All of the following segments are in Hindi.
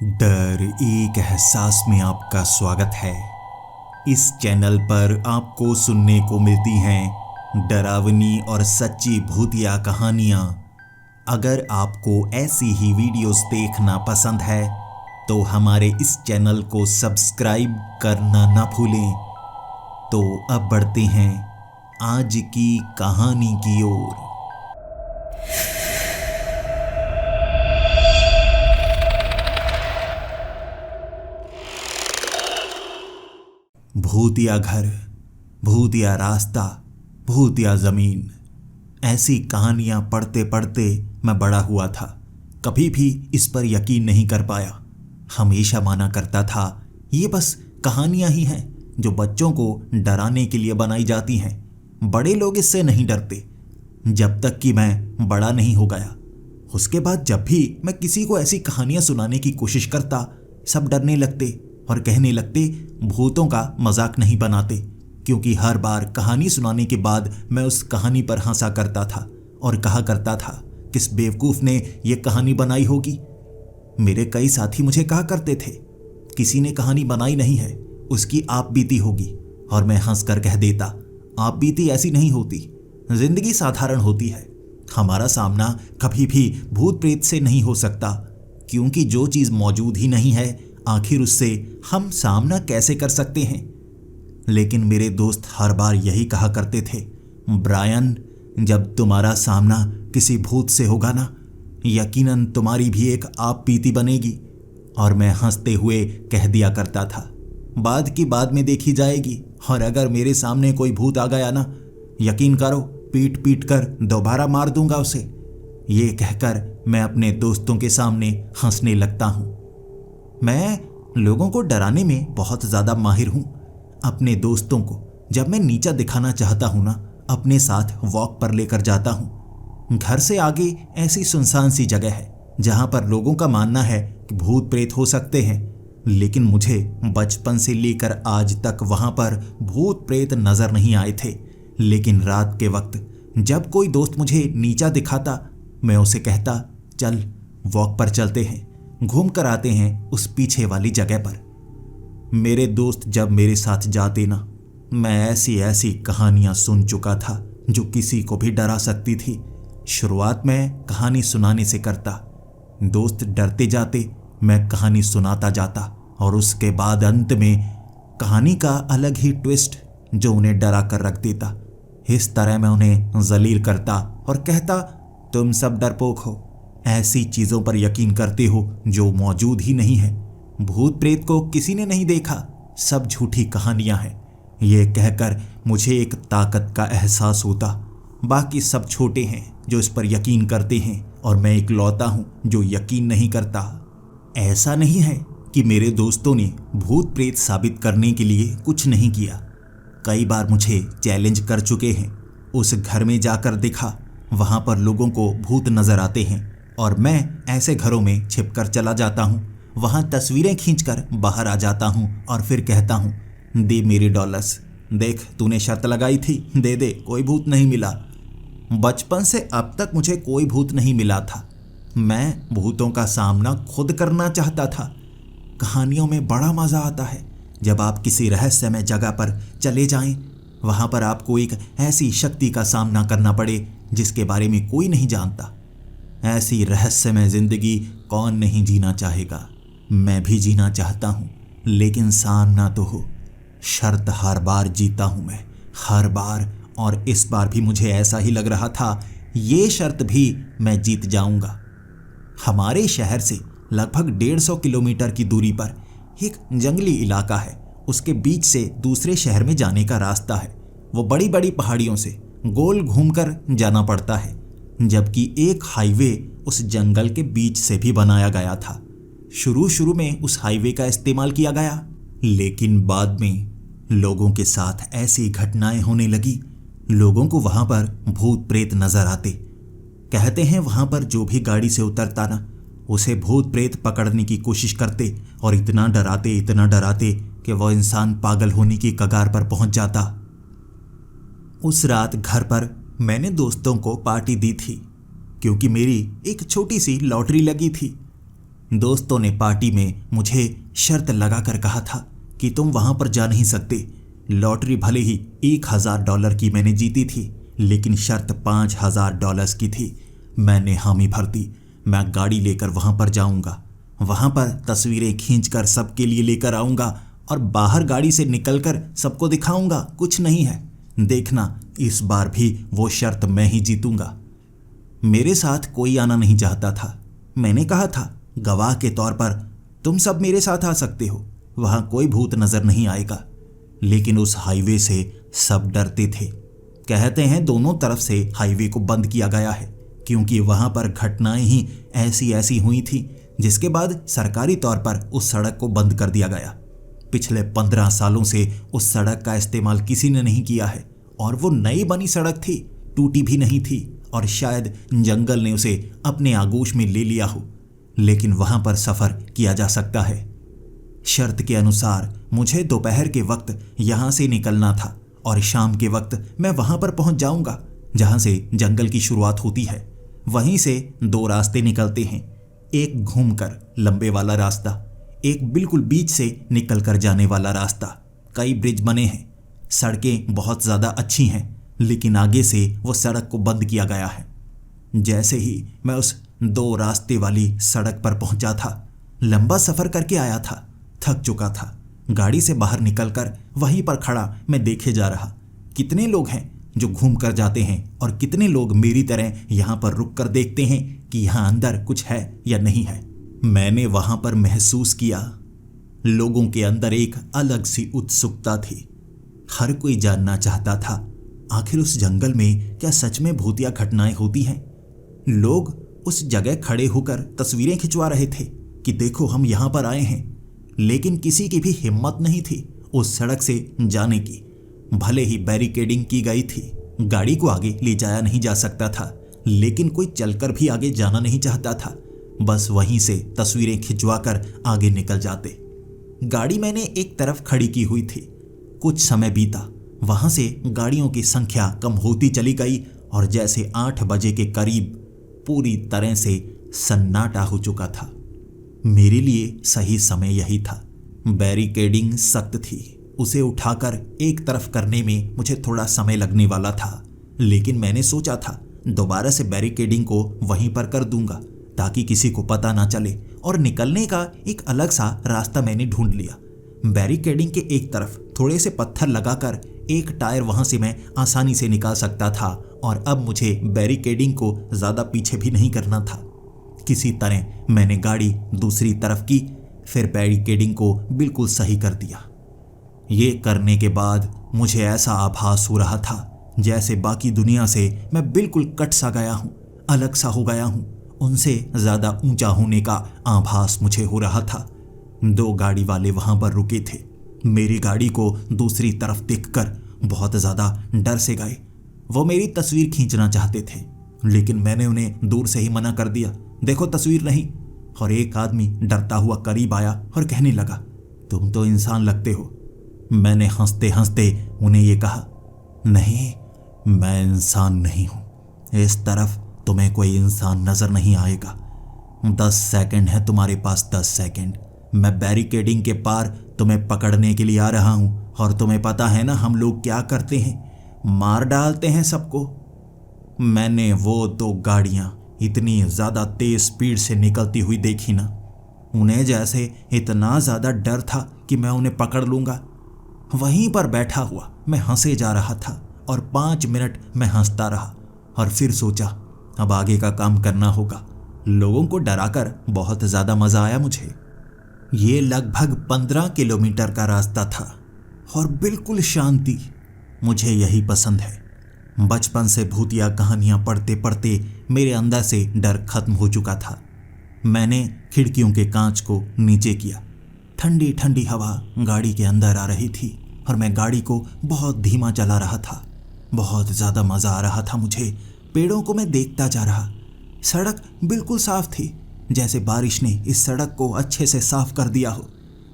डर एक एहसास में आपका स्वागत है। इस चैनल पर आपको सुनने को मिलती हैं डरावनी और सच्ची भूतिया कहानियाँ। अगर आपको ऐसी ही वीडियोस देखना पसंद है तो हमारे इस चैनल को सब्सक्राइब करना ना भूलें। तो अब बढ़ते हैं आज की कहानी की ओर। भूतिया घर, भूतिया रास्ता, भूतिया ज़मीन, ऐसी कहानियाँ पढ़ते पढ़ते मैं बड़ा हुआ था। कभी भी इस पर यकीन नहीं कर पाया। हमेशा माना करता था ये बस कहानियाँ ही हैं जो बच्चों को डराने के लिए बनाई जाती हैं। बड़े लोग इससे नहीं डरते। जब तक कि मैं बड़ा नहीं हो गया। उसके बाद जब भी मैं किसी को ऐसी कहानियाँ सुनाने की कोशिश करता, सब डरने लगते और कहने लगते भूतों का मजाक नहीं बनाते, क्योंकि हर बार कहानी सुनाने के बाद मैं उस कहानी पर हंसा करता था और कहा करता था किस बेवकूफ़ ने ये कहानी बनाई होगी। मेरे कई साथी मुझे कहा करते थे किसी ने कहानी बनाई नहीं है, उसकी आप बीती होगी। और मैं हंस कर कह देता आप बीती ऐसी नहीं होती, जिंदगी साधारण होती है। हमारा सामना कभी भी भूत प्रेत से नहीं हो सकता, क्योंकि जो चीज़ मौजूद ही नहीं है आखिर उससे हम सामना कैसे कर सकते हैं। लेकिन मेरे दोस्त हर बार यही कहा करते थे, ब्रायन, जब तुम्हारा सामना किसी भूत से होगा ना, यकीनन तुम्हारी भी एक आप बीती बनेगी। और मैं हंसते हुए कह दिया करता था बाद की बाद में देखी जाएगी, और अगर मेरे सामने कोई भूत आ गया ना, यकीन करो पीट पीट कर दोबारा मार दूंगा उसे। ये कहकर मैं अपने दोस्तों के सामने हंसने लगता हूँ। मैं लोगों को डराने में बहुत ज़्यादा माहिर हूँ। अपने दोस्तों को जब मैं नीचा दिखाना चाहता हूँ ना, अपने साथ वॉक पर लेकर जाता हूँ। घर से आगे ऐसी सुनसान सी जगह है जहाँ पर लोगों का मानना है कि भूत प्रेत हो सकते हैं, लेकिन मुझे बचपन से लेकर आज तक वहाँ पर भूत प्रेत नज़र नहीं आए थे। लेकिन रात के वक्त जब कोई दोस्त मुझे नीचा दिखाता, मैं उसे कहता चल वॉक पर चलते हैं, घूम कर आते हैं उस पीछे वाली जगह पर। मेरे दोस्त जब मेरे साथ जाते ना, मैं ऐसी ऐसी कहानियां सुन चुका था जो किसी को भी डरा सकती थी। शुरुआत में कहानी सुनाने से करता, दोस्त डरते जाते, मैं कहानी सुनाता जाता, और उसके बाद अंत में कहानी का अलग ही ट्विस्ट जो उन्हें डरा कर रख देता। इस तरह मैं उन्हें जलील करता और कहता तुम सब डरपोक हो, ऐसी चीज़ों पर यकीन करते हो जो मौजूद ही नहीं है। भूत प्रेत को किसी ने नहीं देखा, सब झूठी कहानियां हैं। ये कहकर मुझे एक ताकत का एहसास होता। बाकी सब छोटे हैं जो इस पर यकीन करते हैं, और मैं इकलौता हूँ जो यकीन नहीं करता। ऐसा नहीं है कि मेरे दोस्तों ने भूत प्रेत साबित करने के लिए कुछ नहीं किया। कई बार मुझे चैलेंज कर चुके हैं। उस घर में जाकर देखा, वहाँ पर लोगों को भूत नजर आते हैं, और मैं ऐसे घरों में छिपकर चला जाता हूँ। वहाँ तस्वीरें खींचकर बाहर आ जाता हूँ और फिर कहता हूँ दे मेरे डॉलर्स, देख तूने शर्त लगाई थी, दे दे, कोई भूत नहीं मिला। बचपन से अब तक मुझे कोई भूत नहीं मिला था। मैं भूतों का सामना खुद करना चाहता था। कहानियों में बड़ा मज़ा आता है जब आप किसी रहस्यमय जगह पर चले जाएं, वहाँ पर आपको एक ऐसी शक्ति का सामना करना पड़े जिसके बारे में कोई नहीं जानता। ऐसी रहस्यमय ज़िंदगी कौन नहीं जीना चाहेगा। मैं भी जीना चाहता हूँ, लेकिन सामना तो हो। शर्त हर बार जीता हूँ मैं, हर बार, और इस बार भी मुझे ऐसा ही लग रहा था ये शर्त भी मैं जीत जाऊँगा। हमारे शहर से लगभग 150 किलोमीटर की दूरी पर एक जंगली इलाका है। उसके बीच से दूसरे शहर में जाने का रास्ता है। वो बड़ी बड़ी पहाड़ियों से गोल घूमकर जाना पड़ता है, जबकि एक हाईवे उस जंगल के बीच से भी बनाया गया था। शुरू में उस हाईवे का इस्तेमाल किया गया, लेकिन बाद में लोगों के साथ ऐसी घटनाएं होने लगी। लोगों को वहां पर भूत प्रेत नजर आते। कहते हैं वहां पर जो भी गाड़ी से उतरता ना, उसे भूत प्रेत पकड़ने की कोशिश करते, और इतना डराते कि वह इंसान पागल होने की कगार पर पहुंच जाता। उस रात घर पर मैंने दोस्तों को पार्टी दी थी, क्योंकि मेरी एक छोटी सी लॉटरी लगी थी। दोस्तों ने पार्टी में मुझे शर्त लगाकर कहा था कि तुम वहां पर जा नहीं सकते। लॉटरी भले ही $1000 की मैंने जीती थी, लेकिन शर्त $5000 की थी। मैंने हामी भर दी। मैं गाड़ी लेकर वहां पर जाऊंगा, वहां पर तस्वीरें खींचकर सबके लिए लेकर आऊंगा और बाहर गाड़ी से निकलकर सबको दिखाऊंगा कुछ नहीं है। देखना, इस बार भी वो शर्त मैं ही जीतूंगा। मेरे साथ कोई आना नहीं चाहता था। मैंने कहा था, गवाह के तौर पर तुम सब मेरे साथ आ सकते हो, वहां कोई भूत नजर नहीं आएगा। लेकिन उस हाईवे से सब डरते थे। कहते हैं दोनों तरफ से हाईवे को बंद किया गया है, क्योंकि वहां पर घटनाएं ही ऐसी ऐसी हुई थी, जिसके बाद सरकारी तौर पर उस सड़क को बंद कर दिया गया। पिछले 15 सालों से उस सड़क का इस्तेमाल किसी ने नहीं किया है, और वो नई बनी सड़क थी, टूटी भी नहीं थी, और शायद जंगल ने उसे अपने आगोश में ले लिया हो, लेकिन वहां पर सफर किया जा सकता है। शर्त के अनुसार मुझे दोपहर के वक्त यहां से निकलना था और शाम के वक्त मैं वहां पर पहुंच जाऊंगा जहां से जंगल की शुरुआत होती है। वहीं से 2 रास्ते निकलते हैं, एक घूमकर लंबे वाला रास्ता, एक बिल्कुल बीच से निकलकर जाने वाला रास्ता। कई ब्रिज बने हैं, सड़कें बहुत ज़्यादा अच्छी हैं, लेकिन आगे से वो सड़क को बंद किया गया है। जैसे ही मैं उस 2 रास्ते वाली सड़क पर पहुंचा था, लंबा सफ़र करके आया था, थक चुका था। गाड़ी से बाहर निकलकर वहीं पर खड़ा मैं देखे जा रहा, कितने लोग हैं जो घूम कर जाते हैं और कितने लोग मेरी तरह यहाँ पर रुक कर देखते हैं कि यहाँ अंदर कुछ है या नहीं है। मैंने वहाँ पर महसूस किया, लोगों के अंदर एक अलग सी उत्सुकता थी। हर कोई जानना चाहता था, आखिर उस जंगल में क्या सच में भूतिया घटनाएं होती हैं। लोग उस जगह खड़े होकर तस्वीरें खिंचवा रहे थे कि देखो हम यहाँ पर आए हैं, लेकिन किसी की भी हिम्मत नहीं थी उस सड़क से जाने की। भले ही बैरिकेडिंग की गई थी, गाड़ी को आगे ले जाया नहीं जा सकता था, लेकिन कोई चलकर भी आगे जाना नहीं चाहता था। बस वहीं से तस्वीरें खिंचवाकर आगे निकल जाते। गाड़ी मैंने एक तरफ खड़ी की हुई थी। कुछ समय बीता, वहां से गाड़ियों की संख्या कम होती चली गई और जैसे 8 बजे के करीब पूरी तरह से सन्नाटा हो चुका था। मेरे लिए सही समय यही था। बैरिकेडिंग सख्त थी, उसे उठाकर एक तरफ करने में मुझे थोड़ा समय लगने वाला था, लेकिन मैंने सोचा था दोबारा से बैरिकेडिंग को वहीं पर कर दूंगा ताकि किसी को पता ना चले, और निकलने का एक अलग सा रास्ता मैंने ढूंढ लिया। बैरिकेडिंग के एक तरफ थोड़े से पत्थर लगाकर एक टायर वहां से मैं आसानी से निकाल सकता था, और अब मुझे बैरिकेडिंग को ज़्यादा पीछे भी नहीं करना था। किसी तरह मैंने गाड़ी दूसरी तरफ की, फिर बैरिकेडिंग को बिल्कुल सही कर दिया। ये करने के बाद मुझे ऐसा आभास हो रहा था जैसे बाकी दुनिया से मैं बिल्कुल कट सा गया हूँ, अलग सा हो गया हूँ। उनसे ज़्यादा ऊंचा होने का आभास मुझे हो रहा था। 2 गाड़ी वाले वहाँ पर रुके थे। मेरी गाड़ी को दूसरी तरफ देखकर बहुत ज़्यादा डर से गए। वो मेरी तस्वीर खींचना चाहते थे, लेकिन मैंने उन्हें दूर से ही मना कर दिया, देखो तस्वीर नहीं। और एक आदमी डरता हुआ करीब आया और कहने लगा, तुम तो इंसान लगते हो। मैंने हंसते हंसते उन्हें ये कहा, नहीं, मैं इंसान नहीं हूँ। इस तरफ तुम्हें कोई इंसान नजर नहीं आएगा। 10 सेकंड है तुम्हारे पास, 10 सेकंड। मैं बैरिकेडिंग के पार तुम्हें पकड़ने के लिए आ रहा हूँ, और तुम्हें पता है ना हम लोग क्या करते हैं, मार डालते हैं सबको। मैंने वो 2 गाड़ियाँ इतनी ज़्यादा तेज स्पीड से निकलती हुई देखी ना, उन्हें जैसे इतना ज़्यादा डर था कि मैं उन्हें पकड़ लूँगा। वहीं पर बैठा हुआ मैं हंसे जा रहा था, और 5 मिनट मैं हंसता रहा, और फिर सोचा अब आगे का काम करना होगा। लोगों को डराकर बहुत ज़्यादा मज़ा आया मुझे। ये लगभग 15 किलोमीटर का रास्ता था और बिल्कुल शांति। मुझे यही पसंद है। बचपन से भूतिया कहानियाँ पढ़ते पढ़ते मेरे अंदर से डर खत्म हो चुका था। मैंने खिड़कियों के कांच को नीचे किया। ठंडी ठंडी हवा गाड़ी के अंदर आ रही थी और मैं गाड़ी को बहुत धीमा चला रहा था। बहुत ज़्यादा मज़ा आ रहा था मुझे। पेड़ों को मैं देखता जा रहा। सड़क बिल्कुल साफ थी, जैसे बारिश ने इस सड़क को अच्छे से साफ कर दिया हो,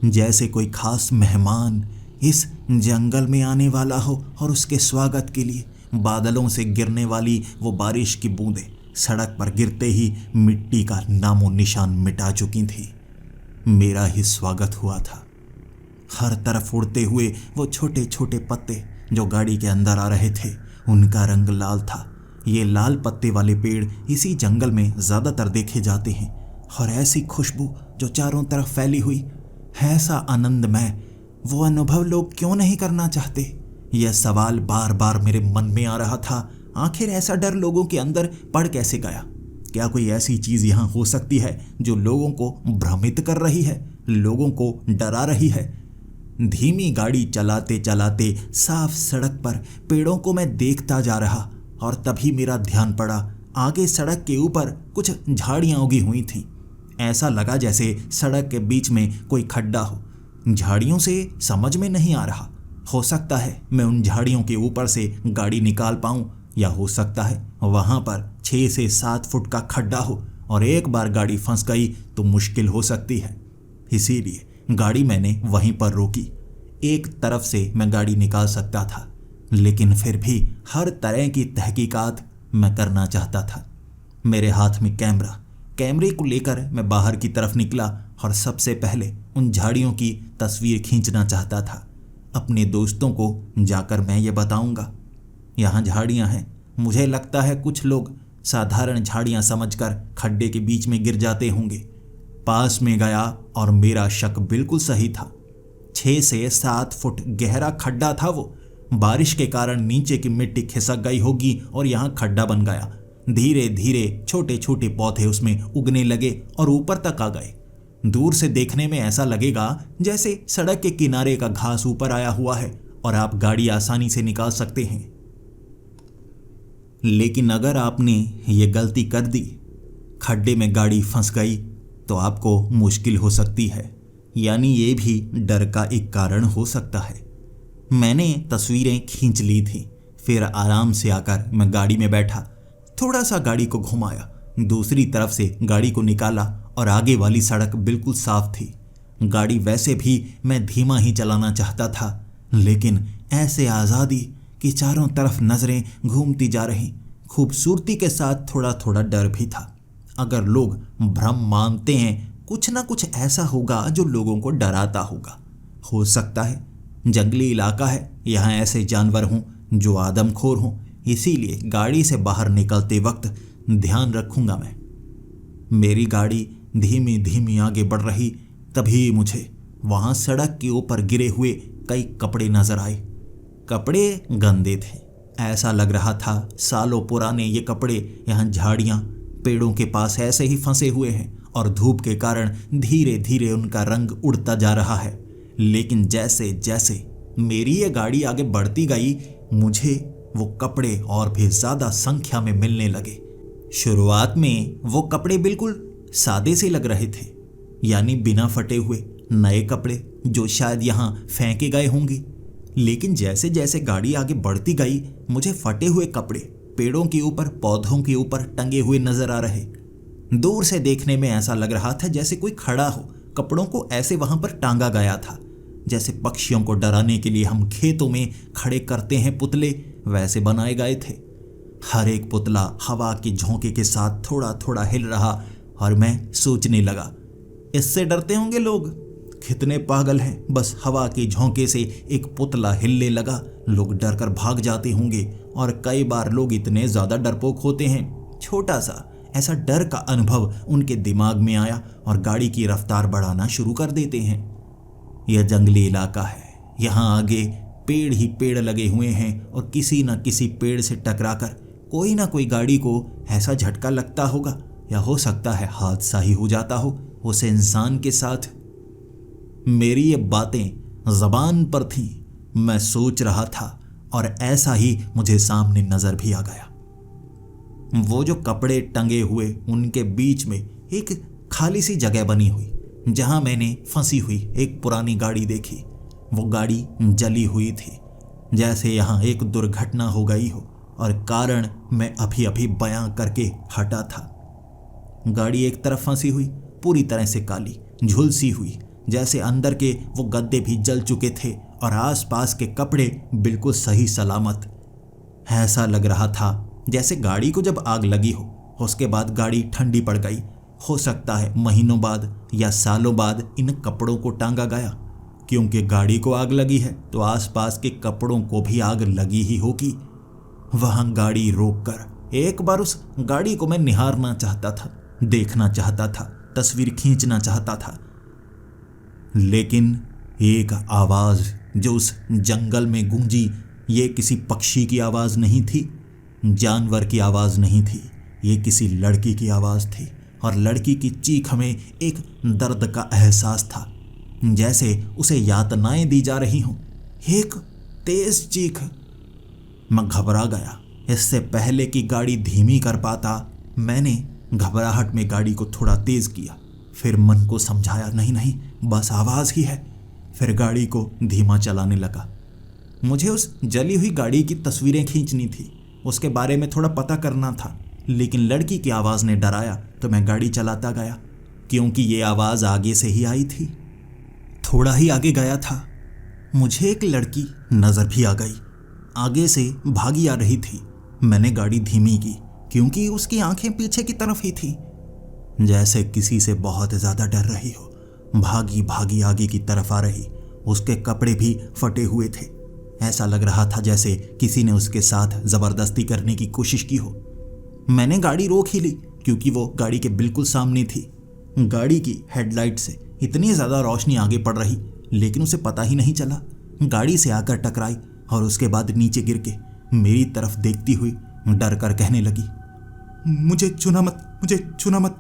जैसे कोई खास मेहमान इस जंगल में आने वाला हो और उसके स्वागत के लिए बादलों से गिरने वाली वो बारिश की बूंदें सड़क पर गिरते ही मिट्टी का नामो निशान मिटा चुकी थी। मेरा ही स्वागत हुआ था। हर तरफ उड़ते हुए वो छोटे छोटे पत्ते जो गाड़ी के अंदर आ रहे थे, उनका रंग लाल था। ये लाल पत्ते वाले पेड़ इसी जंगल में ज़्यादातर देखे जाते हैं। और ऐसी खुशबू जो चारों तरफ फैली हुई, ऐसा आनंदमय, वो अनुभव लोग क्यों नहीं करना चाहते? यह सवाल बार बार मेरे मन में आ रहा था। आखिर ऐसा डर लोगों के अंदर पड़ कैसे गया? क्या कोई ऐसी चीज़ यहाँ हो सकती है जो लोगों को भ्रमित कर रही है, लोगों को डरा रही है? धीमी गाड़ी चलाते चलाते साफ सड़क पर पेड़ों को मैं देखता जा रहा और तभी मेरा ध्यान पड़ा, आगे सड़क के ऊपर कुछ झाड़ियाँ उगी हुई थीं। ऐसा लगा जैसे सड़क के बीच में कोई खड्डा हो। झाड़ियों से समझ में नहीं आ रहा, हो सकता है मैं उन झाड़ियों के ऊपर से गाड़ी निकाल पाऊं, या हो सकता है वहां पर 6 से 7 फुट का खड्डा हो और एक बार गाड़ी फंस गई तो मुश्किल हो सकती है। इसीलिए गाड़ी मैंने वहीं पर रोकी। एक तरफ से मैं गाड़ी निकाल सकता था, लेकिन फिर भी हर तरह की तहकीकात मैं करना चाहता था। मेरे हाथ में कैमरे को लेकर मैं बाहर की तरफ निकला और सबसे पहले उन झाड़ियों की तस्वीर खींचना चाहता था। अपने दोस्तों को जाकर मैं ये बताऊंगा, यहाँ झाड़ियाँ हैं। मुझे लगता है कुछ लोग साधारण झाड़ियाँ समझकर खड्डे के बीच में गिर जाते होंगे। पास में गया और मेरा शक बिल्कुल सही था। 6 से 7 फुट गहरा खड्डा था वो। बारिश के कारण नीचे की मिट्टी खिसक गई होगी और यहाँ खड्डा बन गया। धीरे धीरे छोटे छोटे पौधे उसमें उगने लगे और ऊपर तक आ गए। दूर से देखने में ऐसा लगेगा जैसे सड़क के किनारे का घास ऊपर आया हुआ है और आप गाड़ी आसानी से निकाल सकते हैं। लेकिन अगर आपने ये गलती कर दी, खड्डे में गाड़ी फंस गई, तो आपको मुश्किल हो सकती है। यानी ये भी डर का एक कारण हो सकता है। मैंने तस्वीरें खींच ली थी। फिर आराम से आकर मैं गाड़ी में बैठा, थोड़ा सा गाड़ी को घुमाया, दूसरी तरफ से गाड़ी को निकाला और आगे वाली सड़क बिल्कुल साफ थी। गाड़ी वैसे भी मैं धीमा ही चलाना चाहता था, लेकिन ऐसे आज़ादी कि चारों तरफ नज़रें घूमती जा रहीं। खूबसूरती के साथ थोड़ा थोड़ा डर भी था। अगर लोग भ्रम मानते हैं, कुछ ना कुछ ऐसा होगा जो लोगों को डराता होगा। हो सकता है जंगली इलाका है, यहाँ ऐसे जानवर हों जो आदमखोर हों। इसीलिए गाड़ी से बाहर निकलते वक्त ध्यान रखूंगा मैं। मेरी गाड़ी धीमी धीमी आगे बढ़ रही, तभी मुझे वहाँ सड़क के ऊपर गिरे हुए कई कपड़े नजर आए। कपड़े गंदे थे। ऐसा लग रहा था सालों पुराने ये कपड़े यहाँ झाड़ियाँ पेड़ों के पास ऐसे ही फंसे हुए हैं और धूप के कारण धीरे धीरे उनका रंग उड़ता जा रहा है। लेकिन जैसे जैसे मेरी ये गाड़ी आगे बढ़ती गई, मुझे वो कपड़े और भी ज़्यादा संख्या में मिलने लगे। शुरुआत में वो कपड़े बिल्कुल सादे से लग रहे थे, यानी बिना फटे हुए नए कपड़े जो शायद यहाँ फेंके गए होंगे। लेकिन जैसे जैसे गाड़ी आगे बढ़ती गई, मुझे फटे हुए कपड़े पेड़ों के ऊपर, पौधों के ऊपर टंगे हुए नजर आ रहे। दूर से देखने में ऐसा लग रहा था जैसे कोई खड़ा हो। कपड़ों को ऐसे वहां पर टांगा गया था, जैसे पक्षियों को डराने के लिए हम खेतों में खड़े करते हैं पुतले, वैसे बनाए गए थे। हर एक पुतला हवा के झोंके के साथ थोड़ा थोड़ा हिल रहा और मैं सोचने लगा, इससे डरते होंगे लोग, कितने पागल हैं। बस हवा के झोंके से एक पुतला हिलने लगा, लोग डर कर भाग जाते होंगे। और कई बार लोग इतने ज़्यादा डरपोक होते हैं, छोटा सा ऐसा डर का अनुभव उनके दिमाग में आया और गाड़ी की रफ्तार बढ़ाना शुरू कर देते हैं। यह जंगली इलाका है, यहाँ आगे पेड़ ही पेड़ लगे हुए हैं और किसी न किसी पेड़ से टकराकर कोई ना कोई गाड़ी को ऐसा झटका लगता होगा, या हो सकता है हादसा ही हो जाता हो उस इंसान के साथ। मेरी ये बातें ज़बान पर थीं, मैं सोच रहा था और ऐसा ही मुझे सामने नज़र भी आ गया। वो जो कपड़े टंगे हुए, उनके बीच में एक खाली सी जगह बनी हुई, जहां मैंने फंसी हुई एक पुरानी गाड़ी देखी। वो गाड़ी जली हुई थी, जैसे यहाँ एक दुर्घटना हो गई हो, और कारण मैं अभी अभी बयां करके हटा था। गाड़ी एक तरफ फंसी हुई, पूरी तरह से काली, झुलसी हुई, जैसे अंदर के वो गद्दे भी जल चुके थे और आसपास के कपड़े बिल्कुल सही सलामत। ऐसा लग रहा था जैसे गाड़ी को जब आग लगी हो उसके बाद गाड़ी ठंडी पड़ गई। हो सकता है महीनों बाद या सालों बाद इन कपड़ों को टांगा गया, क्योंकि गाड़ी को आग लगी है तो आसपास के कपड़ों को भी आग लगी ही होगी। वहां गाड़ी रोककर एक बार उस गाड़ी को मैं निहारना चाहता था, देखना चाहता था, तस्वीर खींचना चाहता था। लेकिन एक आवाज जो उस जंगल में गूंजी, ये किसी पक्षी की आवाज नहीं थी, जानवर की आवाज नहीं थी, ये किसी लड़की की आवाज थी। और लड़की की चीख में एक दर्द का एहसास था, जैसे उसे यातनाएं दी जा रही हों। एक तेज चीख। मैं घबरा गया। इससे पहले कि गाड़ी धीमी कर पाता, मैंने घबराहट में गाड़ी को थोड़ा तेज किया। फिर मन को समझाया, नहीं नहीं, बस आवाज ही है। फिर गाड़ी को धीमा चलाने लगा। मुझे उस जली हुई गाड़ी की तस्वीरें खींचनी थी, उसके बारे में थोड़ा पता करना था। लेकिन लड़की की आवाज ने डराया तो मैं गाड़ी चलाता गया, क्योंकि ये आवाज आगे से ही आई थी। थोड़ा ही आगे गया था, मुझे एक लड़की नजर भी आ गई। आगे से भागी आ रही थी। मैंने गाड़ी धीमी की, क्योंकि उसकी आंखें पीछे की तरफ ही थी, जैसे किसी से बहुत ज्यादा डर रही हो। भागी भागी आगे की तरफ आ रही। उसके कपड़े भी फटे हुए थे। ऐसा लग रहा था जैसे किसी ने उसके साथ जबरदस्ती करने की कोशिश की हो। मैंने गाड़ी रोक ही ली, क्योंकि वो गाड़ी के बिल्कुल सामने थी। गाड़ी की हेडलाइट से इतनी ज्यादा रोशनी आगे पड़ रही, लेकिन उसे पता ही नहीं चला। गाड़ी से आकर टकराई और उसके बाद नीचे गिर के मेरी तरफ देखती हुई डर कर कहने लगी, मुझे छूना मत, मुझे छूना मत,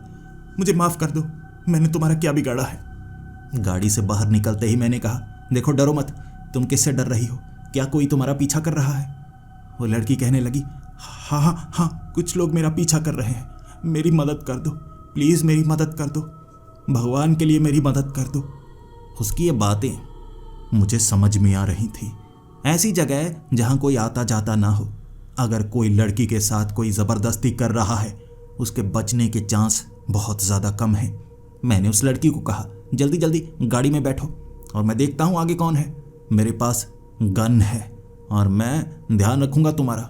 मुझे माफ कर दो, मैंने तुम्हारा क्या बिगाड़ा है। गाड़ी से बाहर निकलते ही मैंने कहा, देखो डरो मत, तुम किससे डर रही हो? क्या कोई तुम्हारा पीछा कर रहा है? वो लड़की कहने लगी, हाँ हाँ हाँ, कुछ लोग मेरा पीछा कर रहे हैं, मेरी मदद कर दो, प्लीज़ मेरी मदद कर दो, भगवान के लिए मेरी मदद कर दो। उसकी ये बातें मुझे समझ में आ रही थी। ऐसी जगह जहाँ कोई आता जाता ना हो, अगर कोई लड़की के साथ कोई ज़बरदस्ती कर रहा है, उसके बचने के चांस बहुत ज़्यादा कम है। मैंने उस लड़की को कहा, जल्दी जल्दी गाड़ी में बैठो और मैं देखता हूँ आगे कौन है। मेरे पास गन है और मैं ध्यान रखूँगा तुम्हारा।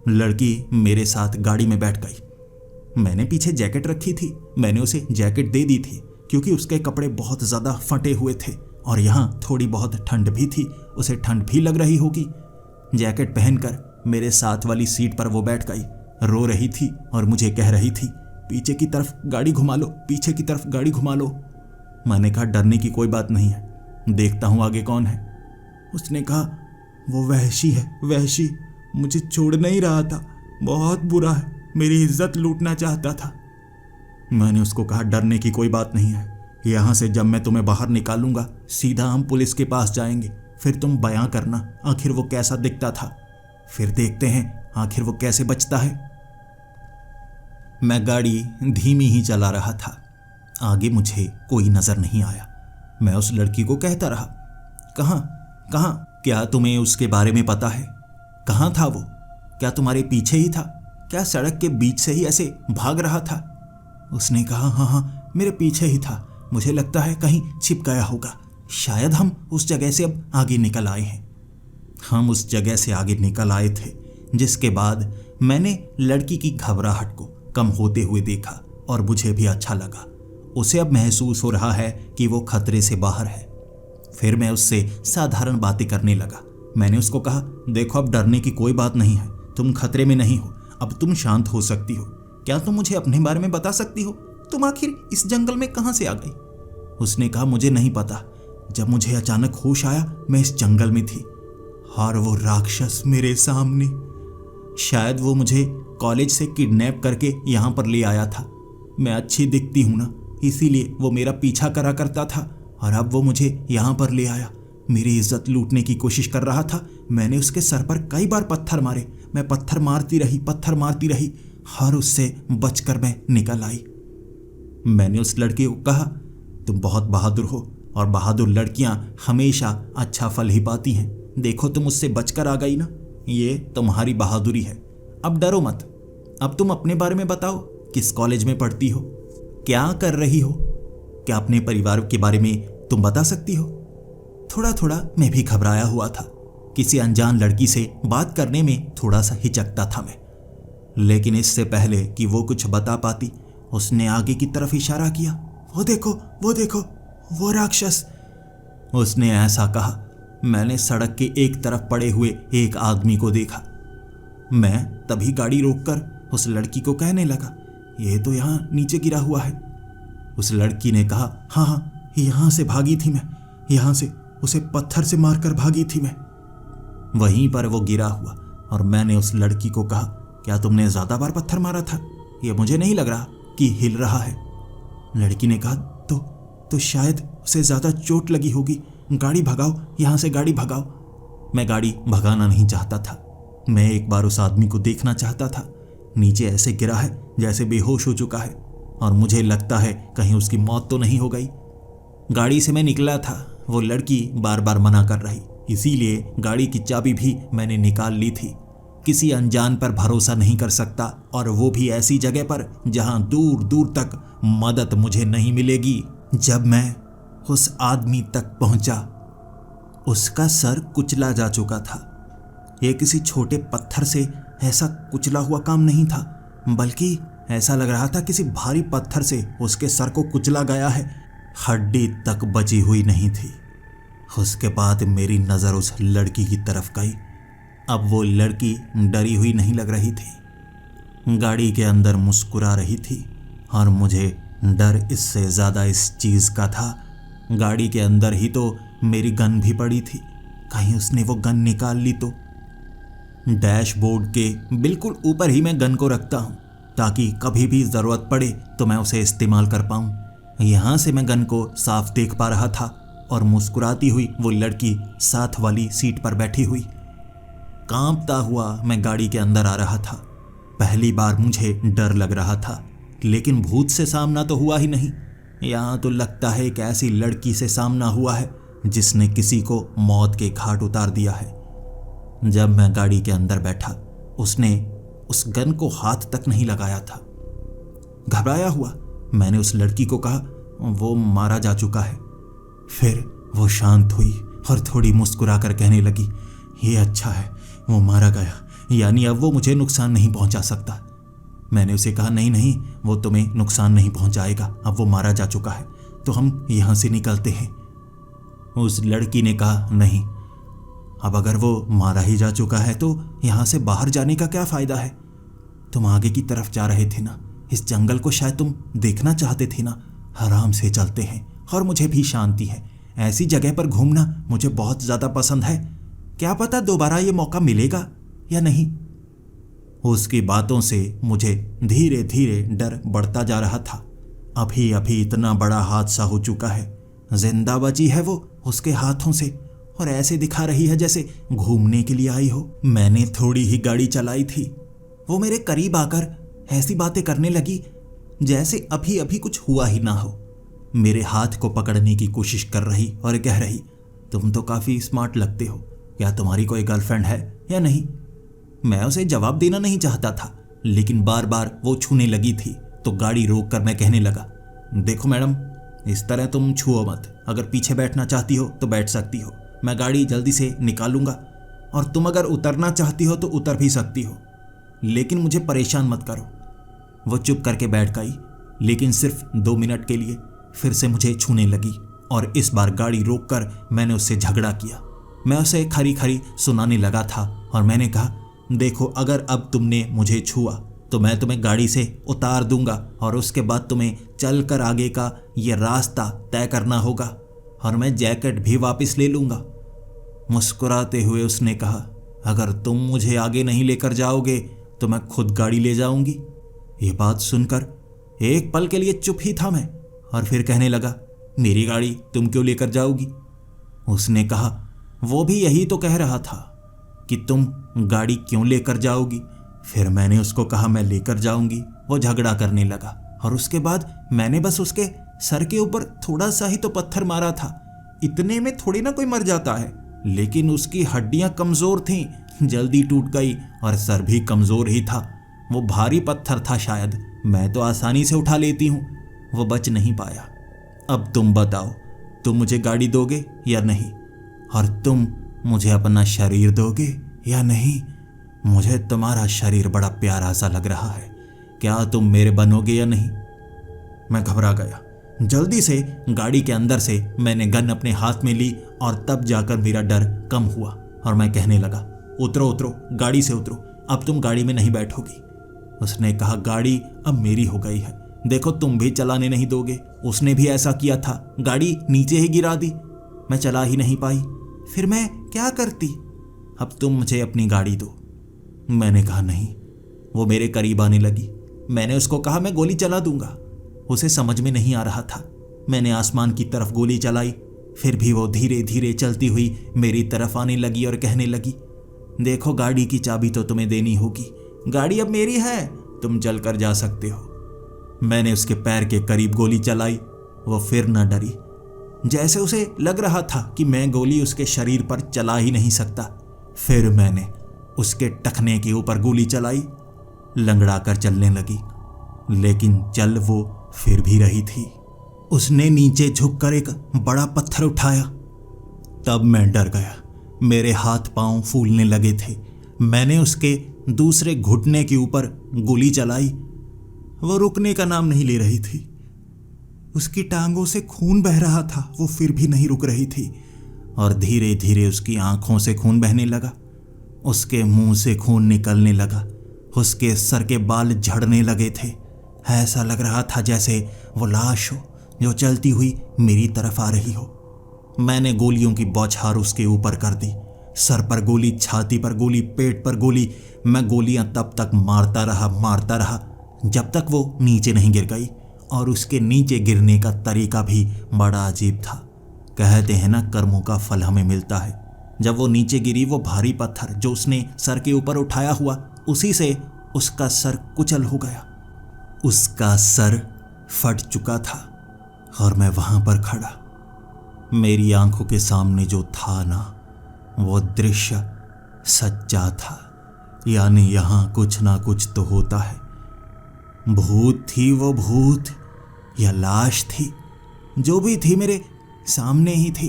लड़की मेरे साथ गाड़ी में बैठ गई। मैंने पीछे जैकेट रखी थी, मैंने उसे जैकेट दे दी थी, क्योंकि उसके कपड़े बहुत ज़्यादा फटे हुए थे और यहाँ थोड़ी बहुत ठंड भी थी, उसे ठंड भी लग रही होगी। जैकेट पहनकर मेरे साथ वाली सीट पर वो बैठ गई, रो रही थी और मुझे कह रही थी, पीछे की तरफ गाड़ी घुमा लो, पीछे की तरफ गाड़ी घुमा लो। मैंने कहा, डरने की कोई बात नहीं है, देखता हूँ आगे कौन है। उसने कहा, वो वहशी है, वहशी, मुझे छोड़ नहीं रहा था, बहुत बुरा है, मेरी इज्जत लूटना चाहता था। मैंने उसको कहा, डरने की कोई बात नहीं है, यहाँ से जब मैं तुम्हें बाहर निकालूंगा सीधा हम पुलिस के पास जाएंगे, फिर तुम बयां करना आखिर वो कैसा दिखता था, फिर देखते हैं आखिर वो कैसे बचता है। मैं गाड़ी धीमी ही चला रहा था। आगे मुझे कोई नजर नहीं आया। मैं उस लड़की को कहता रहा, कहाँ कहाँ, क्या तुम्हें उसके बारे में पता है? कहाँ था वो? क्या तुम्हारे पीछे ही था? क्या सड़क के बीच से ही ऐसे भाग रहा था? उसने कहा, हाँ हाँ, मेरे पीछे ही था, मुझे लगता है कहीं छिप गया होगा, शायद हम उस जगह से अब आगे निकल आए हैं। हम उस जगह से आगे निकल आए थे, जिसके बाद मैंने लड़की की घबराहट को कम होते हुए देखा और मुझे भी अच्छा लगा। उसे अब महसूस हो रहा है कि वो खतरे से बाहर है। फिर मैं उससे साधारण बातें करने लगा। मैंने उसको कहा, देखो अब डरने की कोई बात नहीं है, तुम खतरे में नहीं हो, अब तुम शांत हो सकती हो। क्या तुम मुझे अपने बारे में बता सकती हो? तुम आखिर इस जंगल में कहाँ से आ गई? उसने कहा, मुझे नहीं पता, जब मुझे अचानक होश आया मैं इस जंगल में थी और वो राक्षस मेरे सामने। शायद वो मुझे कॉलेज से किडनैप करके यहाँ पर ले आया था। मैं अच्छी दिखती हूँ ना, इसीलिए वो मेरा पीछा करा करता था और अब वो मुझे यहाँ पर ले आया। मेरी इज्जत लूटने की कोशिश कर रहा था। मैंने उसके सर पर कई बार पत्थर मारे, मैं पत्थर मारती रही और उससे बचकर मैं निकल आई। मैंने उस लड़की को कहा, तुम बहुत बहादुर हो और बहादुर लड़कियां हमेशा अच्छा फल ही पाती हैं। देखो तुम उससे बचकर आ गई ना, ये तुम्हारी बहादुरी है। अब डरो मत। अब तुम अपने बारे में बताओ, किस कॉलेज में पढ़ती हो, क्या कर रही हो, क्या अपने परिवार के बारे में तुम बता सकती हो? थोड़ा थोड़ा मैं भी घबराया हुआ था। किसी अनजान लड़की से बात करने में थोड़ा सा हिचकता था मैं। लेकिन इससे पहले कि वो कुछ बता पाती, उसने आगे की तरफ इशारा किया। वो देखो, वो देखो, वो राक्षस। उसने ऐसा कहा। मैंने सड़क के एक तरफ पड़े हुए एक आदमी को देखा। मैं तभी गाड़ी रोककर उस लड़की को कहने लगा, ये तो यहाँ नीचे गिरा हुआ है। उस लड़की ने कहा, हाँ हाँ, यहाँ से भागी थी मैं, यहाँ से उसे पत्थर से मारकर भागी थी मैं। वहीं पर वो गिरा हुआ और मैंने उस लड़की को कहा, क्या तुमने ज्यादा बार पत्थर मारा था? ये मुझे नहीं लग रहा कि हिल रहा है। लड़की ने कहा, तो शायद उसे ज्यादा चोट लगी होगी, गाड़ी भगाओ, यहाँ से गाड़ी भगाओ। मैं गाड़ी भगाना नहीं चाहता था। मैं एक बार उस आदमी को देखना चाहता था। नीचे ऐसे गिरा है जैसे बेहोश हो चुका है और मुझे लगता है कहीं उसकी मौत तो नहीं हो गई। गाड़ी से मैं निकला था। वो लड़की बार बार मना कर रही, इसीलिए गाड़ी की चाबी भी मैंने निकाल ली थी। किसी अनजान पर भरोसा नहीं कर सकता, और वो भी ऐसी जगह पर जहां दूर दूर तक मदद मुझे नहीं मिलेगी। जब मैं उस आदमी तक पहुंचा, उसका सर कुचला जा चुका था। ये किसी छोटे पत्थर से ऐसा कुचला हुआ काम नहीं था, बल्कि ऐसा लग रहा था किसी भारी पत्थर से उसके सर को कुचला गया है। हड्डी तक बची हुई नहीं थी। उसके बाद मेरी नज़र उस लड़की की तरफ गई। अब वो लड़की डरी हुई नहीं लग रही थी, गाड़ी के अंदर मुस्कुरा रही थी, और मुझे डर इससे ज़्यादा इस चीज़ का था, गाड़ी के अंदर ही तो मेरी गन भी पड़ी थी, कहीं उसने वो गन निकाल ली तो। डैशबोर्ड के बिल्कुल ऊपर ही मैं गन को रखता हूँ, ताकि कभी भी ज़रूरत पड़े तो मैं उसे इस्तेमाल कर पाऊँ। यहाँ से मैं गन को साफ देख पा रहा था, और मुस्कुराती हुई वो लड़की साथ वाली सीट पर बैठी हुई। कांपता हुआ मैं गाड़ी के अंदर आ रहा था। पहली बार मुझे डर लग रहा था, लेकिन भूत से सामना तो हुआ ही नहीं। यहाँ तो लगता है एक ऐसी लड़की से सामना हुआ है जिसने किसी को मौत के घाट उतार दिया है। जब मैं गाड़ी के अंदर बैठा, उसने उस गन को हाथ तक नहीं लगाया था। घबराया हुआ मैंने उस लड़की को कहा, वो मारा जा चुका है। फिर वो शांत हुई और थोड़ी मुस्कुरा कर कहने लगी, ये अच्छा है, वो मारा गया, यानी अब वो मुझे नुकसान नहीं पहुंचा सकता। मैंने उसे कहा, नहीं नहीं, वो तुम्हें नुकसान नहीं पहुंचाएगा, अब वो मारा जा चुका है, तो हम यहाँ से निकलते हैं। उस लड़की ने कहा, नहीं, अब अगर वो मारा ही जा चुका है तो यहाँ से बाहर जाने का क्या फ़ायदा है? तुम आगे की तरफ जा रहे थे ना, इस जंगल को शायद तुम देखना चाहते थे ना। आराम से चलते हैं, और मुझे भी शांति है। ऐसी जगह पर घूमना मुझे बहुत ज़्यादा पसंद है। क्या पता दोबारा ये मौका मिलेगा या नहीं। उसकी बातों से मुझे धीरे धीरे डर बढ़ता जा रहा था। अभी अभी इतना बड़ा हादसा हो चुका है, जिंदा बची है वो उसके हाथों से, और ऐसे दिखा रही है जैसे घूमने के लिए आई हो। मैंने थोड़ी ही गाड़ी चलाई थी, वो मेरे करीब आकर ऐसी बातें करने लगी जैसे अभी अभी कुछ हुआ ही ना हो। मेरे हाथ को पकड़ने की कोशिश कर रही और कह रही, तुम तो काफ़ी स्मार्ट लगते हो, क्या तुम्हारी कोई गर्लफ्रेंड है या नहीं? मैं उसे जवाब देना नहीं चाहता था, लेकिन बार बार वो छूने लगी थी, तो गाड़ी रोक कर मैं कहने लगा, देखो मैडम, इस तरह तुम छुओ मत। अगर पीछे बैठना चाहती हो तो बैठ सकती हो, मैं गाड़ी जल्दी से निकालूंगा, और तुम अगर उतरना चाहती हो तो उतर भी सकती हो, लेकिन मुझे परेशान मत करो। वो चुप करके बैठ गई, लेकिन सिर्फ 2 मिनट के लिए। फिर से मुझे छूने लगी, और इस बार गाड़ी रोककर मैंने उससे झगड़ा किया। मैं उसे खरी खरी सुनाने लगा था, और मैंने कहा, देखो, अगर अब तुमने मुझे छुआ तो मैं तुम्हें गाड़ी से उतार दूंगा, और उसके बाद तुम्हें चलकर आगे का ये रास्ता तय करना होगा, और मैं जैकेट भी वापस ले लूँगा। मुस्कुराते हुए उसने कहा, अगर तुम मुझे आगे नहीं लेकर जाओगे तो मैं खुद गाड़ी ले जाऊंगी। ये बात सुनकर एक पल के लिए चुप ही था मैं, और फिर कहने लगा, मेरी गाड़ी तुम क्यों लेकर जाओगी? उसने कहा, वो भी यही तो कह रहा था कि तुम गाड़ी क्यों लेकर जाओगी। फिर मैंने उसको कहा, मैं लेकर जाऊंगी। वो झगड़ा करने लगा, और उसके बाद मैंने बस उसके सर के ऊपर थोड़ा सा ही तो पत्थर मारा था। इतने में थोड़ी ना कोई मर जाता है, लेकिन उसकी हड्डियां कमज़ोर थीं, जल्दी टूट गई, और सर भी कमज़ोर ही था। वो भारी पत्थर था शायद, मैं तो आसानी से उठा लेती हूँ, वो बच नहीं पाया। अब तुम बताओ, तुम मुझे गाड़ी दोगे या नहीं? और तुम मुझे अपना शरीर दोगे या नहीं? मुझे तुम्हारा शरीर बड़ा प्यारा सा लग रहा है, क्या तुम मेरे बनोगे या नहीं? मैं घबरा गया। जल्दी से गाड़ी के अंदर से मैंने गन अपने हाथ में ली और तब जाकर मेरा डर कम हुआ और मैं कहने लगा, उतरो उतरो, गाड़ी से उतरो, अब तुम गाड़ी में नहीं बैठोगी। उसने कहा, गाड़ी अब मेरी हो गई है, देखो तुम भी चलाने नहीं दोगे, उसने भी ऐसा किया था, गाड़ी नीचे ही गिरा दी, मैं चला ही नहीं पाई, फिर मैं क्या करती? अब तुम मुझे अपनी गाड़ी दो। मैंने कहा नहीं। वो मेरे करीब आने लगी। मैंने उसको कहा, मैं गोली चला दूंगा। उसे समझ में नहीं आ रहा था। मैंने आसमान की तरफ गोली चलाई, फिर भी वो धीरे धीरे चलती हुई मेरी तरफ आने लगी और कहने लगी, देखो गाड़ी की चाबी तो तुम्हें देनी होगी, गाड़ी अब मेरी है, तुम चल कर जा सकते हो। मैंने उसके पैर के करीब गोली चलाई। वो फिर न डरी। जैसे उसे लग रहा था कि मैं गोली उसके शरीर पर चला ही नहीं सकता। फिर मैंने उसके टखने के ऊपर गोली चलाई। लंगड़ा कर चलने लगी, लेकिन चल वो फिर भी रही थी। उसने नीचे झुककर एक बड़ा पत्थर उठाया। तब मैं डर गया। मेरे हाथ पांव फूलने लगे थे। मैंने उसके दूसरे घुटने के ऊपर गोली चलाई। वो रुकने का नाम नहीं ले रही थी। उसकी टांगों से खून बह रहा था, वो फिर भी नहीं रुक रही थी और धीरे धीरे उसकी आंखों से खून बहने लगा। उसके मुंह से खून निकलने लगा। उसके सर के बाल झड़ने लगे थे। ऐसा लग रहा था जैसे वो लाश हो जो चलती हुई मेरी तरफ आ रही हो। मैंने गोलियों की बौछार उसके ऊपर कर दी। सर पर गोली, छाती पर गोली, पेट पर गोली। मैं गोलियां तब तक मारता रहा जब तक वो नीचे नहीं गिर गई। और उसके नीचे गिरने का तरीका भी बड़ा अजीब था। कहते हैं ना, कर्मों का फल हमें मिलता है। जब वो नीचे गिरी, वो भारी पत्थर जो उसने सर के ऊपर उठाया हुआ, उसी से उसका सर कुचल हो गया। उसका सर फट चुका था और मैं वहां पर खड़ा। मेरी आंखों के सामने जो था ना, वो दृश्य सच्चा था। यानी यहां कुछ ना कुछ तो होता है। भूत थी वो, भूत या लाश थी, जो भी थी मेरे सामने ही थी।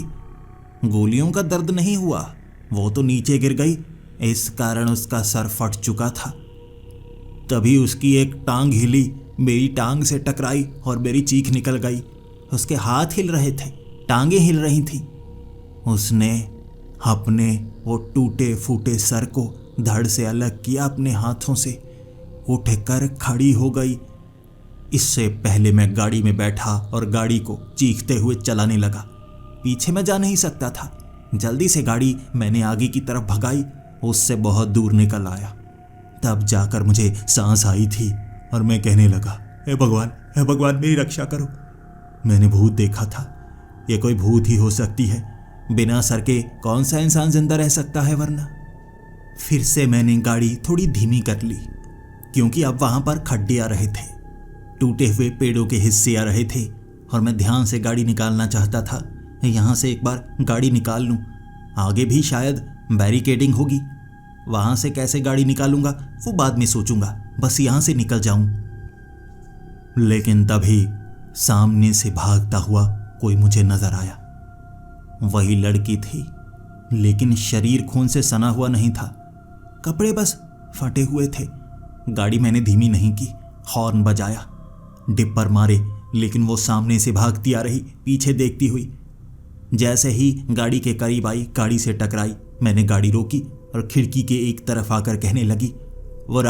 गोलियों का दर्द नहीं हुआ, वो तो नीचे गिर गई, इस कारण उसका सर फट चुका था। तभी उसकी एक टांग हिली, मेरी टांग से टकराई और मेरी चीख निकल गई। उसके हाथ हिल रहे थे, टांगें हिल रही थी। उसने अपने वो टूटे फूटे सर को धड़ से अलग किया अपने हाथों से, उठकर खड़ी हो गई। इससे पहले मैं गाड़ी में बैठा और गाड़ी को चीखते हुए चलाने लगा। पीछे मैं जा नहीं सकता था। जल्दी से गाड़ी मैंने आगे की तरफ भगाई, उससे बहुत दूर निकल आया। तब जाकर मुझे सांस आई थी और मैं कहने लगा, हे भगवान मेरी रक्षा करो। मैंने भूत देखा था। ये कोई भूत ही हो सकती है, बिना सर के कौन सा इंसान जिंदा रह सकता है वरना। फिर से मैंने गाड़ी थोड़ी धीमी कर ली, क्योंकि अब वहां पर खड्डे आ रहे थे, टूटे हुए पेड़ों के हिस्से आ रहे थे और मैं ध्यान से गाड़ी निकालना चाहता था। यहां से एक बार गाड़ी निकाल लूं, आगे भी शायद बैरिकेडिंग होगी, वहां से कैसे गाड़ी निकालूंगा वो बाद में सोचूंगा, बस यहां से निकल जाऊं। लेकिन तभी सामने से भागता हुआ कोई मुझे नजर आया। वही लड़की थी, लेकिन शरीर खून से सना हुआ नहीं था, कपड़े बस फटे हुए थे। गाड़ी मैंने धीमी नहीं की, हॉर्न बजाया, डिपर मारे, लेकिन वो सामने से भागती आ रही, पीछे देखती हुई। जैसे ही गाड़ी के करीब आई, गाड़ी से टकराई। मैंने गाड़ी रोकी और खिड़की के एक तरफ आकर कहने लगी, वो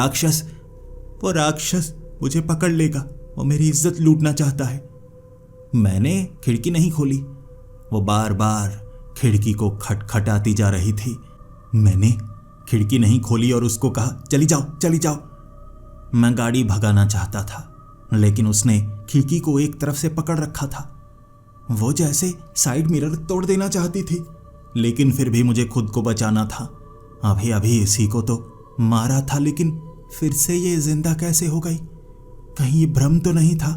राक्षस मुझे पकड़ लेगा, वो मेरी इज्जत लूटना चाहता है। मैंने खिड़की नहीं खोली, वो बार बार खिड़की को खटखटाती जा रही थी। मैंने खिड़की नहीं खोली और उसको कहा, चली जाओ। मैं गाड़ी भगाना चाहता था, लेकिन उसने खिड़की को एक तरफ से पकड़ रखा था। वो जैसे साइड मिरर तोड़ देना चाहती थी, लेकिन फिर भी मुझे खुद को बचाना था। अभी इसी को तो मारा था, लेकिन फिर से ये जिंदा कैसे हो गई? कहीं ये भ्रम तो नहीं था?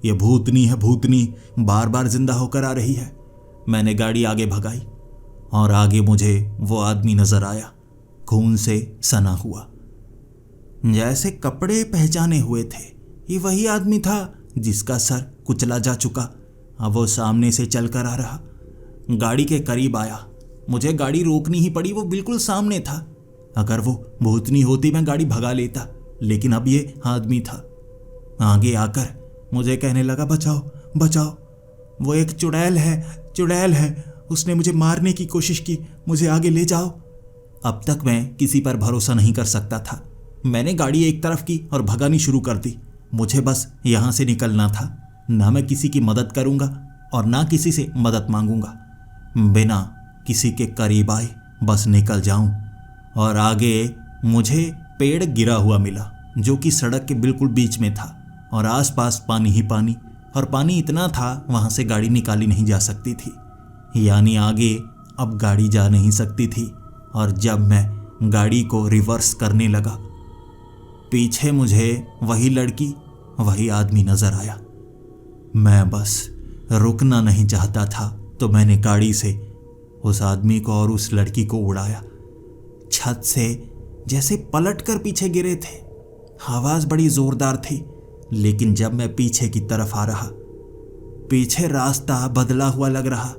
ये भूतनी है, भूतनी बार बार जिंदा होकर आ रही है। मैंने गाड़ी आगे भगाई और आगे मुझे वो आदमी नजर आया, खून से सना हुआ, जैसे कपड़े पहचाने हुए थे। ये वही आदमी था जिसका सर कुचला जा चुका। अब वो सामने से चलकर आ रहा, गाड़ी के करीब आया। मुझे गाड़ी रोकनी ही पड़ी, वो बिल्कुल सामने था। अगर वो भूतनी होती मैं गाड़ी भगा लेता, लेकिन अब ये आदमी था। आगे आकर मुझे कहने लगा, बचाओ बचाओ, वो एक चुड़ैल है, उसने मुझे मारने की कोशिश की, मुझे आगे ले जाओ। अब तक मैं किसी पर भरोसा नहीं कर सकता था। मैंने गाड़ी एक तरफ की और भगानी शुरू कर दी। मुझे बस यहाँ से निकलना था। ना मैं किसी की मदद करूँगा और ना किसी से मदद मांगूंगा। बिना किसी के करीब आए बस निकल जाऊं। और आगे मुझे पेड़ गिरा हुआ मिला जो कि सड़क के बिल्कुल बीच में था और आसपास पानी ही पानी, और पानी इतना था वहाँ से गाड़ी निकाली नहीं जा सकती थी। यानी आगे अब गाड़ी जा नहीं सकती थी। और जब मैं गाड़ी को रिवर्स करने लगा, पीछे मुझे वही लड़की, वही आदमी नजर आया। मैं बस रुकना नहीं चाहता था, तो मैंने गाड़ी से उस आदमी को और उस लड़की को उड़ाया। छत से जैसे पलट कर पीछे गिरे थे। आवाज बड़ी जोरदार थी, लेकिन जब मैं पीछे की तरफ आ रहा, पीछे रास्ता बदला हुआ लग रहा,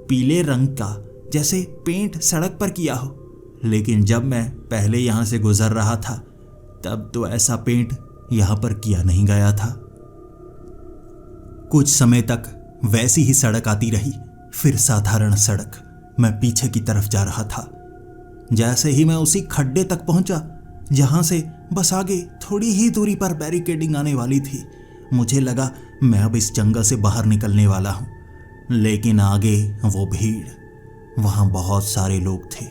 पीले रंग का, जैसे पेंट सड़क पर किया हो। लेकिन जब मैं पहले यहां से गुजर रहा था तब तो ऐसा पेंट यहां पर किया नहीं गया था। कुछ समय तक वैसी ही सड़क आती रही, फिर साधारण सड़क। मैं पीछे की तरफ जा रहा था। जैसे ही मैं उसी खड्डे तक पहुंचा जहां से बस आगे थोड़ी ही दूरी पर बैरिकेडिंग आने वाली थी, मुझे लगा मैं अब इस जंगल से बाहर निकलने वाला हूं। लेकिन आगे वो भीड़, वहां बहुत सारे लोग थे,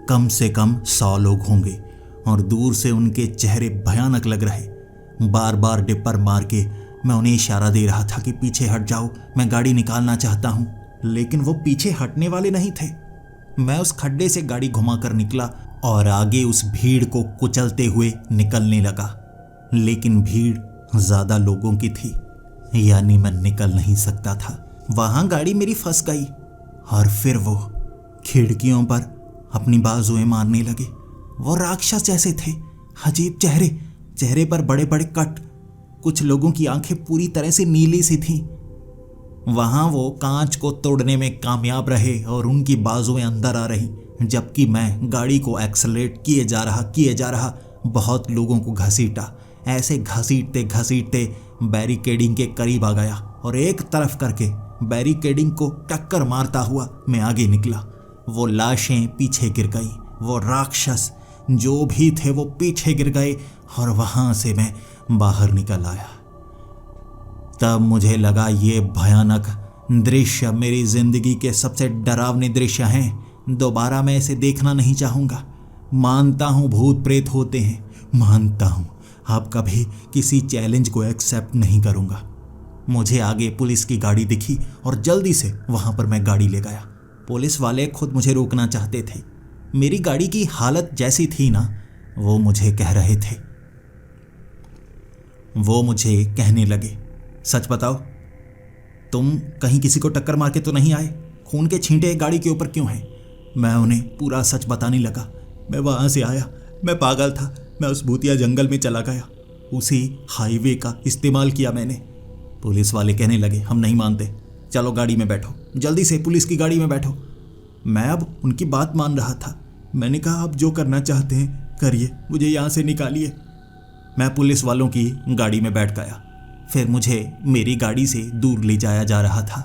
कम से कम 100 लोग होंगे, और दूर से उनके चेहरे भयानक लग रहे। बार बार डिपर मार के मैं उन्हें इशारा दे रहा था कि पीछे हट जाओ, मैं गाड़ी निकालना चाहता हूं, लेकिन वो पीछे हटने वाले नहीं थे। मैं उस खड्डे से गाड़ी घुमाकर निकला और आगे उस भीड़ को कुचलते हुए निकलने लगा। लेकिन भीड़ ज्यादा लोगों की थी, यानी मैं निकल नहीं सकता था। वहां गाड़ी मेरी फंस गई और फिर वो खिड़कियों पर अपनी बाजुएं मारने लगे। वो राक्षस जैसे थे, अजीब चेहरे पर बड़े बड़े कट। कुछ लोगों की आंखें पूरी तरह से नीली सी थीं। वहां वो कांच को तोड़ने में कामयाब रहे और उनकी बाजुएं अंदर आ रही, जबकि मैं गाड़ी को एक्सेलरेट किए जा रहा बहुत लोगों को घसीटा। ऐसे घसीटते घसीटते बैरिकेडिंग के करीब आ गया और एक तरफ करके बैरिकेडिंग को टक्कर मारता हुआ मैं आगे निकला। वो लाशें पीछे गिर गई, वो राक्षस जो भी थे वो पीछे गिर गए और वहां से मैं बाहर निकल आया। तब मुझे लगा ये भयानक दृश्य मेरी जिंदगी के सबसे डरावने दृश्य हैं। दोबारा मैं इसे देखना नहीं चाहूँगा। मानता हूँ भूत प्रेत होते हैं, मानता हूँ, अब कभी किसी चैलेंज को एक्सेप्ट नहीं करूँगा। मुझे आगे पुलिस की गाड़ी दिखी और जल्दी से वहाँ पर मैं गाड़ी ले गया। पुलिस वाले खुद मुझे रोकना चाहते थे। मेरी गाड़ी की हालत जैसी थी ना, वो मुझे कह रहे थे, वो मुझे कहने लगे, सच बताओ, तुम कहीं किसी को टक्कर मार के तो नहीं आए? खून के छींटे गाड़ी के ऊपर क्यों हैं? मैं उन्हें पूरा सच बताने लगा। मैं वहाँ से आया, मैं पागल था, मैं उस भूतिया जंगल में चला गया, उसी हाईवे का इस्तेमाल किया मैंने। पुलिस वाले कहने लगे, हम नहीं मानते, चलो गाड़ी में बैठो, जल्दी से पुलिस की गाड़ी में बैठो। मैं अब उनकी बात मान रहा था। मैंने कहा, आप जो करना चाहते हैं करिए, मुझे यहाँ से निकालिए। मैं पुलिस वालों की गाड़ी में बैठ गया। फिर मुझे मेरी गाड़ी से दूर ले जाया जा रहा था।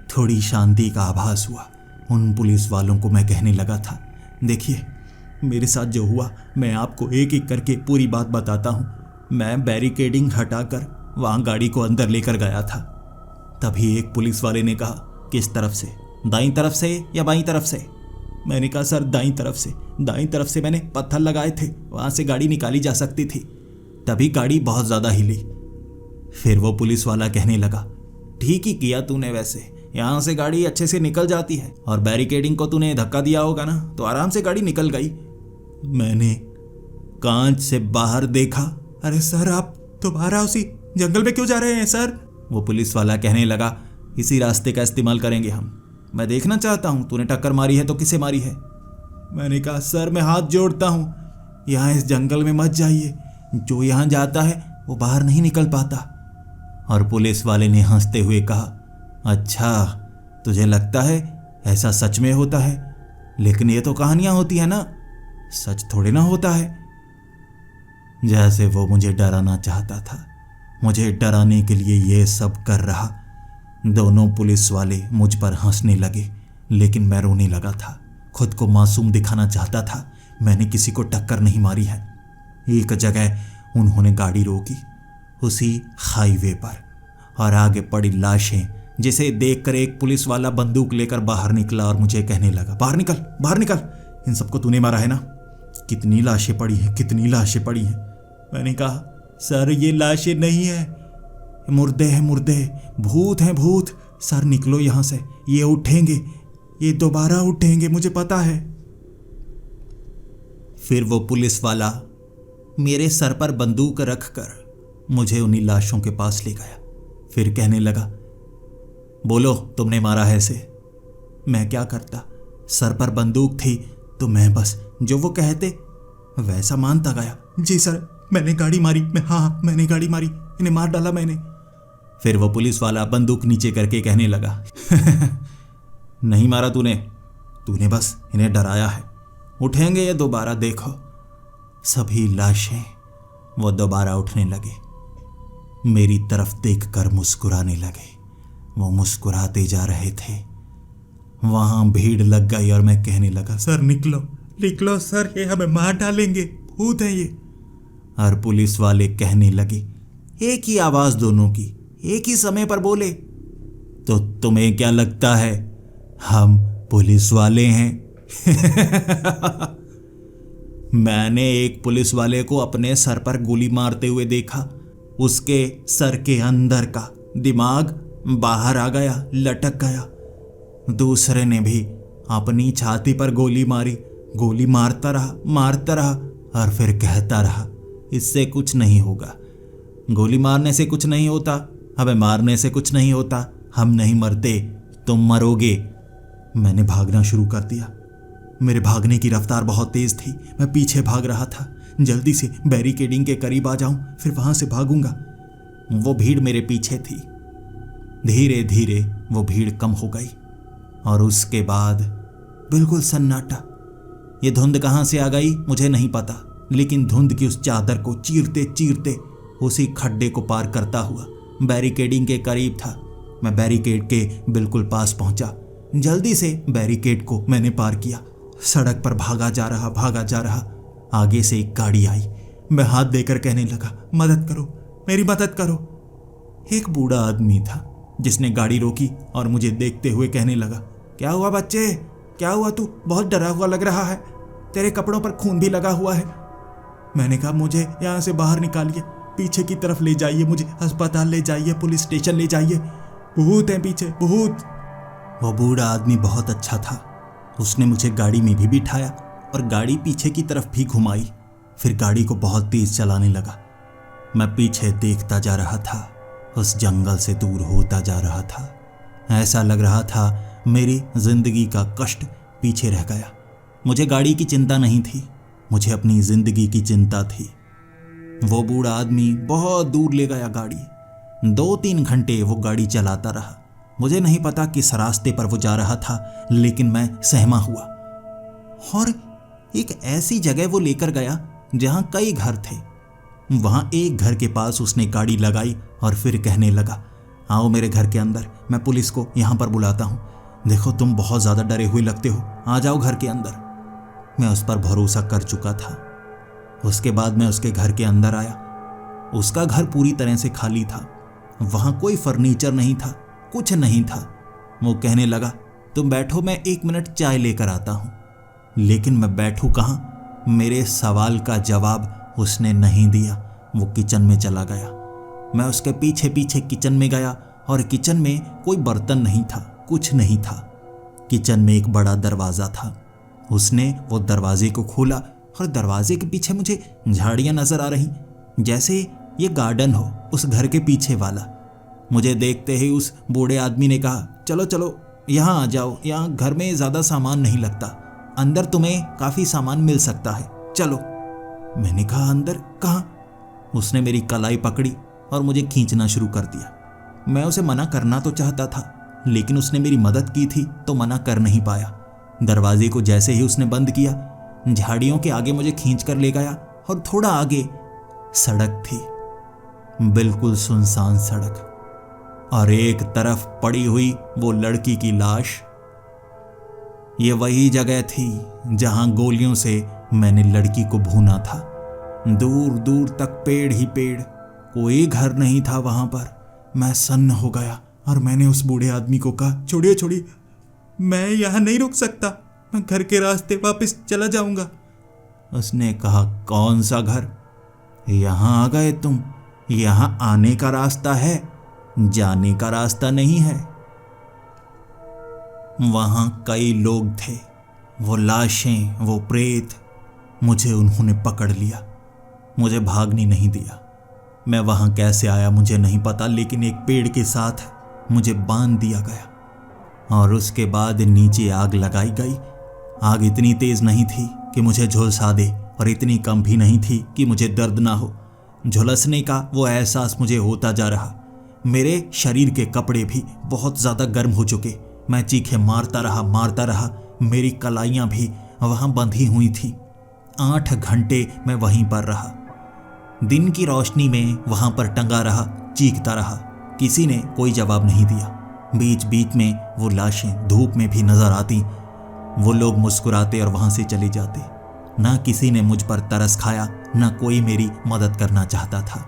थोड़ी शांति का आभास हुआ। उन पुलिस वालों को मैं कहने लगा था, देखिए मेरे साथ जो हुआ, मैं आपको एक एक करके पूरी बात बताता हूँ। मैं बैरिकेडिंग हटाकर वहाँ गाड़ी को अंदर लेकर गया था। तभी एक पुलिस वाले ने कहा, किस तरफ से, दाईं तरफ से या बाईं तरफ से? मैंने कहा, सर दाईं तरफ से। दाईं तरफ से मैंने पत्थर लगाए थे, वहाँ से गाड़ी निकाली जा सकती थी। तभी गाड़ी बहुत ज़्यादा हिली। फिर वो पुलिस वाला कहने लगा, ठीक ही किया तूने, वैसे यहाँ से गाड़ी अच्छे से निकल जाती है, और बैरिकेडिंग को तूने धक्का दिया होगा ना, तो आराम से गाड़ी निकल गई। मैंने कांच से बाहर देखा। अरे सर, आप दोबारा उसी जंगल में क्यों जा रहे हैं सर? वो पुलिस वाला कहने लगा, इसी रास्ते का इस्तेमाल करेंगे हम। मैं देखना चाहता हूँ तूने टक्कर मारी है तो किसे मारी है। मैंने कहा, सर मैं हाथ जोड़ता हूँ, यहाँ इस जंगल में मत जाइए, जो यहाँ जाता है वो बाहर नहीं निकल पाता। और पुलिस वाले ने हंसते हुए कहा, अच्छा तुझे लगता है ऐसा सच में होता है, लेकिन ये तो कहानियाँ होती है ना, सच थोड़े ना होता है। जैसे वो मुझे डराना चाहता था, मुझे डराने के लिए ये सब कर रहा। दोनों पुलिस वाले मुझ पर हंसने लगे, लेकिन मैं रोने लगा था। खुद को मासूम दिखाना चाहता था। मैंने किसी को टक्कर नहीं मारी है। एक जगह उन्होंने गाड़ी रोकी, उसी हाईवे पर, और आगे पड़ी लाशें, जिसे देखकर एक पुलिस वाला बंदूक लेकर बाहर निकला और मुझे कहने लगा, बाहर निकल, बाहर निकल, इन सबको तूने मारा है ना? कितनी लाशें पड़ी हैं, कितनी लाशें पड़ी हैं। मैंने कहा, सर ये लाशें नहीं है, मुर्दे हैं, मुर्दे, भूत हैं, भूत। सर निकलो यहां से, ये उठेंगे, ये दोबारा उठेंगे, मुझे पता है। फिर वो पुलिस वाला मेरे सर पर बंदूक रखकर मुझे उन्हीं लाशों के पास ले गया। फिर कहने लगा, बोलो तुमने मारा है इसे। मैं क्या करता, सर पर बंदूक थी तो मैं बस जो वो कहते वैसा मानता गया। जी सर, मैंने गाड़ी मारी, मैंने गाड़ी मारी, इन्हें मार डाला मैंने। फिर वो पुलिस वाला बंदूक नीचे करके कहने लगा, नहीं मारा तूने बस इन्हें डराया है, उठेंगे ये दोबारा, देखो। सभी लाशें वो दोबारा उठने लगे, मेरी तरफ देखकर मुस्कुराने लगे। वो मुस्कुराते जा रहे थे। वहां भीड़ लग गई और मैं कहने लगा, सर निकलो, निकलो सर, ये हमें मार डालेंगे, भूत है ये। और पुलिस वाले कहने लगे, एक ही आवाज दोनों की, एक ही समय पर बोले, तो तुम्हें क्या लगता है हम पुलिस वाले हैं? मैंने एक पुलिस वाले को अपने सर पर गोली मारते हुए देखा। उसके सर के अंदर का दिमाग बाहर आ गया, लटक गया। दूसरे ने भी अपनी छाती पर गोली मारी, गोली मारता रहा और फिर कहता रहा, इससे कुछ नहीं होगा, गोली मारने से कुछ नहीं होता, हमें मारने से कुछ नहीं होता, हम नहीं मरते, तुम मरोगे। मैंने भागना शुरू कर दिया। मेरे भागने की रफ्तार बहुत तेज थी। मैं पीछे भाग रहा था, जल्दी से बैरिकेडिंग के करीब आ जाऊं, फिर वहां से भागूंगा। वो भीड़ मेरे पीछे थी। धीरे धीरे वो भीड़ कम हो गई और उसके बाद बिल्कुल सन्नाटा। ये धुंध कहां से आ गई मुझे नहीं पता, लेकिन धुंध की उस चादर को चीरते चीरते उसी खड्डे को पार करता हुआ बैरिकेडिंग के करीब था। मैं बैरिकेड के बिल्कुल पास पहुंचा। जल्दी से बैरिकेड को मैंने पार किया। सड़क पर भागा जा रहा। आगे से एक गाड़ी आई। मैं हाथ देकर कहने लगा, मदद करो, मेरी मदद करो। एक बूढ़ा आदमी था जिसने गाड़ी रोकी और मुझे देखते हुए कहने लगा, क्या हुआ बच्चे, क्या हुआ, तू बहुत डरा हुआ लग रहा है, तेरे कपड़ों पर खून भी लगा हुआ है। मैंने कहा, मुझे यहाँ से बाहर निकालिए, पीछे की तरफ ले जाइए, मुझे अस्पताल ले जाइए, पुलिस स्टेशन ले जाइए, भूत है पीछे, भूत। वो बूढ़ा आदमी बहुत अच्छा था। उसने मुझे गाड़ी में भी बिठाया और गाड़ी पीछे की तरफ भी घुमाई। फिर गाड़ी को बहुत तेज चलाने लगा। मैं पीछे देखता जा रहा था, उस जंगल से दूर होता जा रहा था। ऐसा लग रहा था मेरी जिंदगी का कष्ट पीछे रह गया। मुझे गाड़ी की चिंता नहीं थी, मुझे अपनी जिंदगी की चिंता थी। वो बूढ़ा आदमी बहुत दूर ले गया गाड़ी। 2-3 घंटे वो गाड़ी चलाता रहा। मुझे नहीं पता किस रास्ते पर वो जा रहा था, लेकिन मैं सहमा हुआ। और एक ऐसी जगह वो लेकर गया जहां कई घर थे। वहां एक घर के पास उसने गाड़ी लगाई और फिर कहने लगा, आओ मेरे घर के अंदर, मैं पुलिस को यहां पर बुलाता हूं। देखो तुम बहुत ज्यादा डरे हुए लगते हो, आ जाओ घर के अंदर। मैं उस पर भरोसा कर चुका था। उसके बाद मैं उसके घर के अंदर आया। उसका घर पूरी तरह से खाली था। वहां कोई फर्नीचर नहीं था, कुछ नहीं था। वो कहने लगा, तुम बैठो, मैं 1 मिनट चाय लेकर आता हूं। लेकिन मैं बैठूं कहां? मेरे सवाल का जवाब उसने नहीं दिया। वो किचन में चला गया। मैं उसके पीछे पीछे किचन में गया और किचन में कोई बर्तन नहीं था, कुछ नहीं था। किचन में एक बड़ा दरवाज़ा था। उसने वो दरवाजे को खोला और दरवाजे के पीछे मुझे झाड़ियाँ नजर आ रही, जैसे ये गार्डन हो उस घर के पीछे वाला। मुझे देखते ही उस बूढ़े आदमी ने कहा, चलो चलो यहाँ आ जाओ, यहाँ घर में ज़्यादा सामान नहीं लगता, अंदर तुम्हें काफ़ी सामान मिल सकता है, चलो। मैंने कहा, अंदर कहाँ? उसने मेरी कलाई पकड़ी और मुझे खींचना शुरू कर दिया। मैं उसे मना करना तो चाहता था, लेकिन उसने मेरी मदद की थी तो मना कर नहीं पाया। दरवाजे को जैसे ही उसने बंद किया, झाड़ियों के आगे मुझे खींच कर ले गया और थोड़ा आगे सड़क थी, बिल्कुल सुनसान सड़क, और एक तरफ पड़ी हुई वो लड़की की लाश। ये वही जगह थी जहां गोलियों से मैंने लड़की को भूना था। दूर दूर तक पेड़ ही पेड़, कोई घर नहीं था वहां पर। मैं सन्न हो गया और मैंने उस बूढ़े आदमी को कहा, छोड़िए छोड़िए, मैं यहां नहीं रुक सकता, मैं घर के रास्ते वापस चला जाऊंगा। उसने कहा, कौन सा घर? यहां आ गए तुम, यहां आने का रास्ता है, जाने का रास्ता नहीं है। वहां कई लोग थे, वो लाशें, वो प्रेत। मुझे उन्होंने पकड़ लिया, मुझे भागने नहीं दिया। मैं वहां कैसे आया मुझे नहीं पता, लेकिन एक पेड़ के साथ मुझे बांध दिया गया और उसके बाद नीचे आग लगाई गई। आग इतनी तेज नहीं थी कि मुझे झुलसा दे और इतनी कम भी नहीं थी कि मुझे दर्द ना हो। झुलसने का वो एहसास मुझे होता जा रहा। मेरे शरीर के कपड़े भी बहुत ज़्यादा गर्म हो चुके। मैं चीखें मारता रहा। मेरी कलाइयाँ भी वहाँ बंधी हुई थीं। 8 घंटे मैं वहीं पर रहा। दिन की रोशनी में वहाँ पर टंगा रहा, चीखता रहा। किसी ने कोई जवाब नहीं दिया। बीच बीच में वो लाशें धूप में भी नजर आती। वो लोग मुस्कुराते और वहाँ से चले जाते। ना किसी ने मुझ पर तरस खाया, ना कोई मेरी मदद करना चाहता था।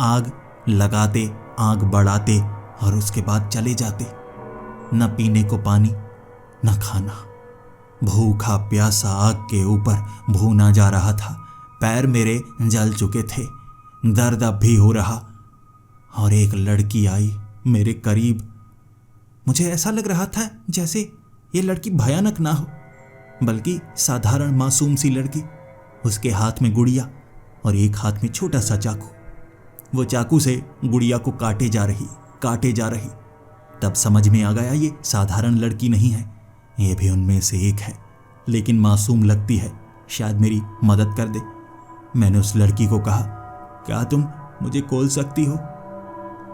आग लगाते, आग बढ़ाते और उसके बाद चले जाते। न पीने को पानी, न खाना। भूखा प्यासा आग के ऊपर भूना जा रहा था। पैर मेरे जल चुके थे, दर्द अब भी हो रहा। और एक लड़की आई मेरे करीब। मुझे ऐसा लग रहा था जैसे ये लड़की भयानक ना हो, बल्कि साधारण मासूम सी लड़की। उसके हाथ में गुड़िया और एक हाथ में छोटा सा चाकू। वो चाकू से गुड़िया को काटे जा रही। तब समझ में आ गया ये साधारण लड़की नहीं है, ये भी उनमें से एक है, लेकिन मासूम लगती है, शायद मेरी मदद कर दे। मैंने उस लड़की को कहा, क्या तुम मुझे खोल सकती हो?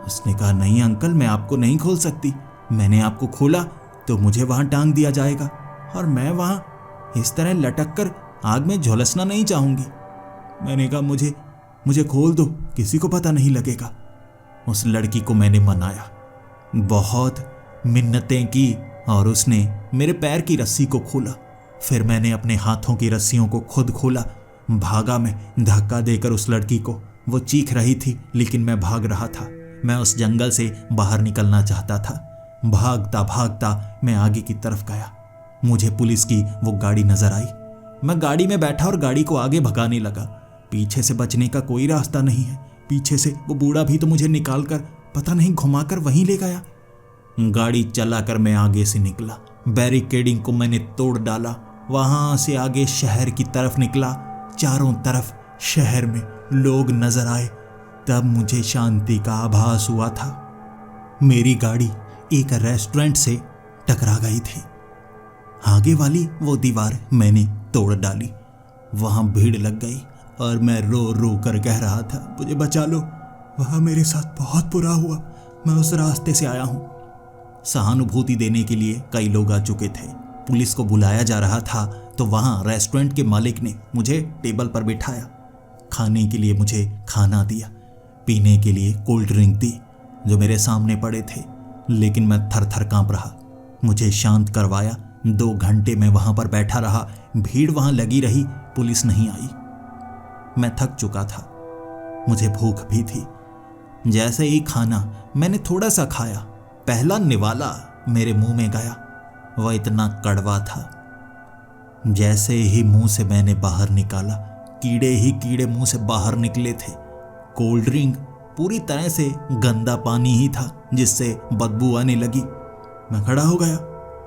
उसने कहा, नहीं अंकल, मैं आपको नहीं खोल सकती। मैंने आपको खोला तो मुझे वहां टांग दिया जाएगा और मैं वहां इस तरह लटक कर आग में झुलसना नहीं चाहूंगी। मैंने कहा, मुझे खोल दो, किसी को पता नहीं लगेगा। उस लड़की को मैंने मनाया, बहुत मिन्नतें की और उसने मेरे पैर की रस्सी को खोला। फिर मैंने अपने हाथों की रस्सियों को खुद खोला। भागा मैं, धक्का देकर उस लड़की को। वो चीख रही थी लेकिन मैं भाग रहा था। मैं उस जंगल से बाहर निकलना चाहता था। भागता भागता मैं आगे की तरफ गया। मुझे पुलिस की वो गाड़ी नजर आई। मैं गाड़ी में बैठा और गाड़ी को आगे भगाने लगा। पीछे से बचने का कोई रास्ता नहीं है। पीछे से वो बूढ़ा भी तो मुझे निकालकर पता नहीं घुमाकर वहीं ले गया। गाड़ी चलाकर मैं आगे से निकला। बैरिकेडिंग को मैंने तोड़ डाला। वहां से आगे शहर की तरफ निकला। चारों तरफ शहर में लोग नजर आए। तब मुझे शांति का आभास हुआ था। मेरी गाड़ी एक रेस्टोरेंट से टकरा गई थी। आगे वाली वो दीवार मैंने तोड़ डाली। वहां भीड़ लग गई और मैं रो रो कर कह रहा था, मुझे बचा लो, वहां मेरे साथ बहुत बुरा हुआ, मैं उस रास्ते से आया हूं। सहानुभूति देने के लिए कई लोग आ चुके थे। पुलिस को बुलाया जा रहा था तो वहां रेस्टोरेंट के मालिक ने मुझे टेबल पर बिठाया। खाने के लिए मुझे खाना दिया, पीने के लिए कोल्ड ड्रिंक दी जो मेरे सामने पड़े थे, लेकिन मैं थर थर कांप रहा। मुझे शांत करवाया। 2 घंटे मैं वहां पर बैठा रहा। भीड़ वहां लगी रही, पुलिस नहीं आई। मैं थक चुका था, मुझे भूख भी थी। जैसे ही खाना मैंने थोड़ा सा खाया, पहला निवाला मेरे मुंह में गया। वह इतना कड़वा था। जैसे ही मुंह से मैंने बाहर निकाला, कीड़े ही कीड़े मुंह से बाहर निकले थे। कोल्ड ड्रिंक पूरी तरह से गंदा पानी ही था जिससे बदबू आने लगी। मैं खड़ा हो गया,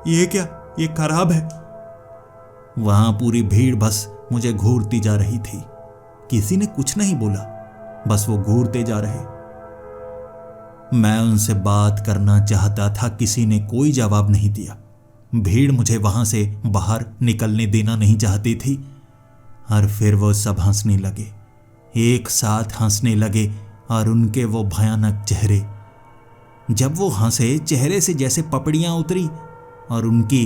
ये क्या, ये खराब है। वहां पूरी भीड़ बस मुझे घूरती जा रही थी। किसी ने कुछ नहीं बोला, बस वो घूरते जा रहे। मैं उनसे बात करना चाहता था, किसी ने कोई जवाब नहीं दिया। भीड़ मुझे वहां से बाहर निकलने देना नहीं चाहती थी। और फिर वो सब हंसने लगे, एक साथ हंसने लगे और उनके वो भयानक चेहरे। जब वो हंसे, चेहरे से जैसे पपड़ियां उतरी और उनकी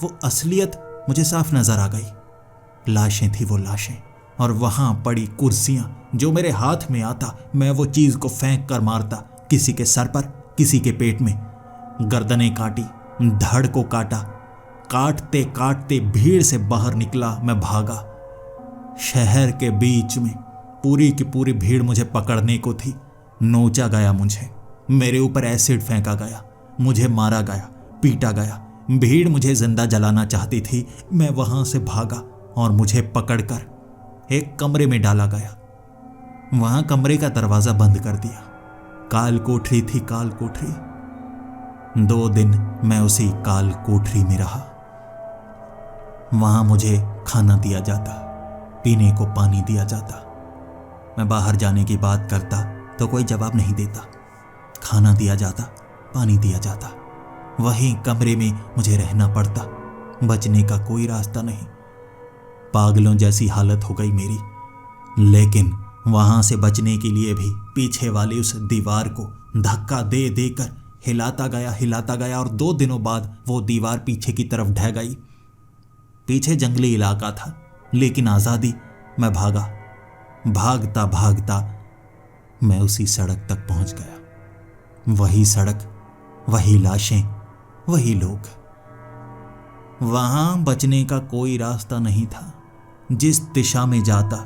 वो असलियत मुझे साफ नजर आ गई। लाशें थी वो लाशें, और वहां पड़ी कुर्सियां। जो मेरे हाथ में आता मैं वो चीज को फेंक कर मारता, किसी के सर पर, किसी के पेट में। गर्दनें काटी, धड़ को काटा, काटते काटते भीड़ से बाहर निकला, मैं भागा। शहर के बीच में पूरी की पूरी भीड़ मुझे पकड़ने को थी। नोचा गया मुझे, मेरे ऊपर एसिड फेंका गया, मुझे मारा गया, पीटा गया। भीड़ मुझे जिंदा जलाना चाहती थी। मैं वहां से भागा और मुझे पकड़कर एक कमरे में डाला गया। वहां कमरे का दरवाजा बंद कर दिया। काल कोठरी थी, काल कोठरी। 2 दिन मैं उसी काल कोठरी में रहा। वहां मुझे खाना दिया जाता, पीने को पानी दिया जाता। मैं बाहर जाने की बात करता तो कोई जवाब नहीं देता। खाना दिया जाता, पानी दिया जाता। वहीं कमरे में मुझे रहना पड़ता, बचने का कोई रास्ता नहीं। पागलों जैसी हालत हो गई मेरी। लेकिन वहां से बचने के लिए भी पीछे वाली उस दीवार को धक्का दे देकर हिलाता गया और 2 दिनों बाद वो दीवार पीछे की तरफ ढह गई। पीछे जंगली इलाका था, लेकिन आजादी। मैं भागा, भागता भागता मैं उसी सड़क तक पहुंच गया। वही सड़क, वही लाशें, वही लोग। वहां बचने का कोई रास्ता नहीं था। जिस दिशा में जाता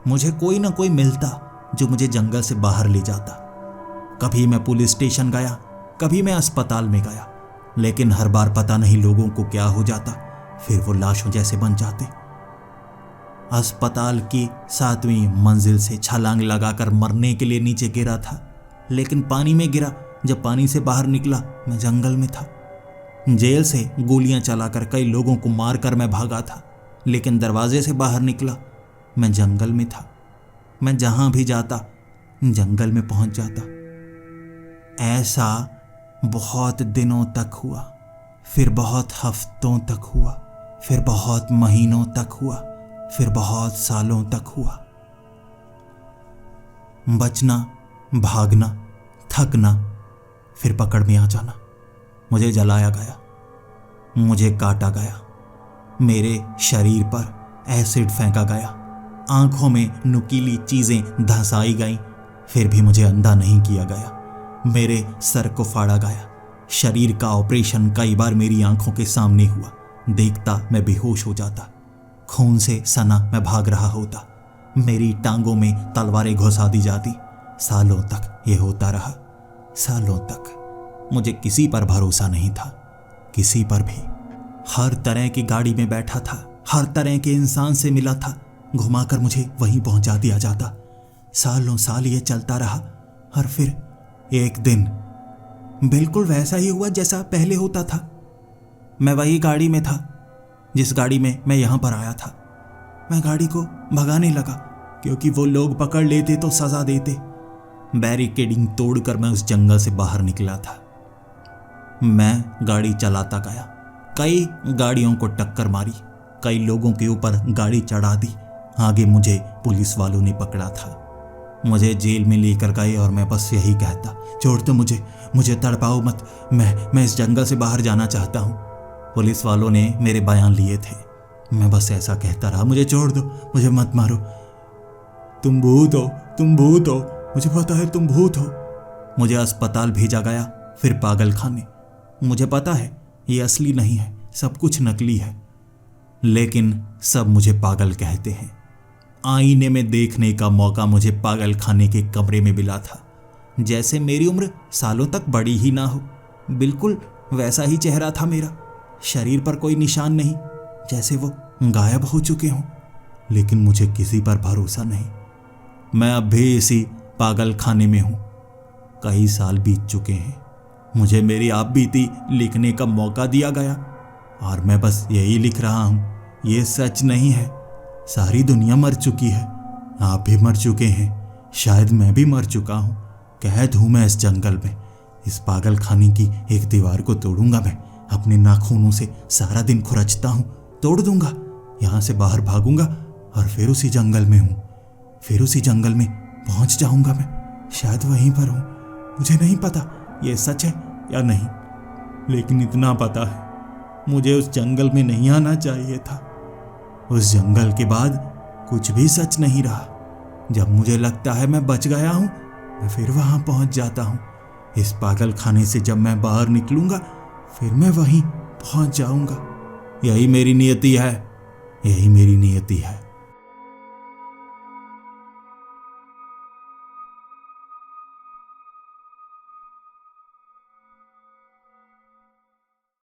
मुझे कोई ना कोई मिलता जो मुझे जंगल से बाहर ले जाता। कभी मैं पुलिस स्टेशन गया, कभी मैं अस्पताल में गया, लेकिन हर बार पता नहीं लोगों को क्या हो जाता, फिर वो लाशों जैसे बन जाते। अस्पताल की 7वीं मंजिल से छलांग लगाकर मरने के लिए नीचे गिरा था, लेकिन पानी में गिरा। जब पानी से बाहर निकला मैं जंगल में था। जेल से गोलियां चलाकर कई लोगों को मारकर मैं भागा था, लेकिन दरवाजे से बाहर निकला मैं जंगल में था। मैं जहां भी जाता जंगल में पहुंच जाता। ऐसा बहुत दिनों तक हुआ, फिर बहुत हफ्तों तक हुआ, फिर बहुत महीनों तक हुआ, फिर बहुत सालों तक हुआ। बचना, भागना, थकना, फिर पकड़ में आ जाना। मुझे जलाया गया, मुझे काटा गया, मेरे शरीर पर एसिड फेंका गया, आंखों में नुकीली चीजें धंसाई गईं, फिर भी मुझे अंधा नहीं किया गया। मेरे सर को फाड़ा गया। शरीर का ऑपरेशन कई बार मेरी आंखों के सामने हुआ। देखता मैं बेहोश हो जाता। खून से सना मैं भाग रहा होता। मेरी टांगों में तलवारें घुसा दी जाती। सालों तक ये होता रहा, सालों तक। मुझे किसी पर भरोसा नहीं था, किसी पर भी। हर तरह की गाड़ी में बैठा था, हर तरह के इंसान से मिला था, घुमाकर मुझे वहीं पहुंचा दिया जाता। सालों साल ये चलता रहा, और फिर एक दिन बिल्कुल वैसा ही हुआ जैसा पहले होता था। मैं वही गाड़ी में था जिस गाड़ी में मैं यहां पर आया था। मैं गाड़ी को भगाने लगा, क्योंकि वो लोग पकड़ लेते तो सजा देते। बैरिकेडिंग तोड़कर मैं उस जंगल से बाहर निकला था। मैं गाड़ी चलाता गया, कई गाड़ियों को टक्कर मारी, कई लोगों के ऊपर गाड़ी चढ़ा दी। आगे मुझे पुलिस वालों ने पकड़ा था, मुझे जेल में लेकर गए, और मैं बस यही कहता, छोड़ दो मुझे तड़पाओ मत, मैं इस जंगल से बाहर जाना चाहता हूँ। पुलिस वालों ने मेरे बयान लिए थे। मैं बस ऐसा कहता रहा, मुझे छोड़ दो, मुझे मत मारो, तुम भूत हो, तुम भूत हो, मुझे पता है तुम भूत हो। मुझे अस्पताल भेजा गया, फिर पागल खाने। मुझे पता है ये असली नहीं है, सब कुछ नकली है, लेकिन सब मुझे पागल कहते हैं। आईने में देखने का मौका मुझे पागल खाने के कमरे में मिला था। जैसे मेरी उम्र सालों तक बड़ी ही ना हो, बिल्कुल वैसा ही चेहरा था मेरा। शरीर पर कोई निशान नहीं, जैसे वो गायब हो चुके हों। लेकिन मुझे किसी पर भरोसा नहीं। मैं अब भी इसी पागल खाने में हूं। कई साल बीत चुके हैं। मुझे मेरी आप बीती लिखने का मौका दिया गया, और मैं बस यही लिख रहा हूं। ये सच नहीं है, सारी दुनिया मर चुकी है, आप भी मर चुके हैं, शायद मैं भी मर चुका हूं। कैद हूं मैं इस जंगल में। इस पागल खाने की एक दीवार को तोड़ूंगा मैं, अपने नाखूनों से सारा दिन खुरचता हूं, तोड़ दूंगा, यहां से बाहर भागूंगा, और फिर उसी जंगल में हूं, फिर उसी जंगल में पहुंच जाऊंगा मैं। शायद वहीं पर हूं, मुझे नहीं पता ये सच है या नहीं, लेकिन इतना पता है मुझे उस जंगल में नहीं आना चाहिए था। उस जंगल के बाद कुछ भी सच नहीं रहा। जब मुझे लगता है मैं बच गया हूं, मैं फिर वहां पहुंच जाता हूं। इस पागल खाने से जब मैं बाहर निकलूंगा, फिर मैं वहीं पहुंच जाऊंगा। यही मेरी नियति है, यही मेरी नियति है।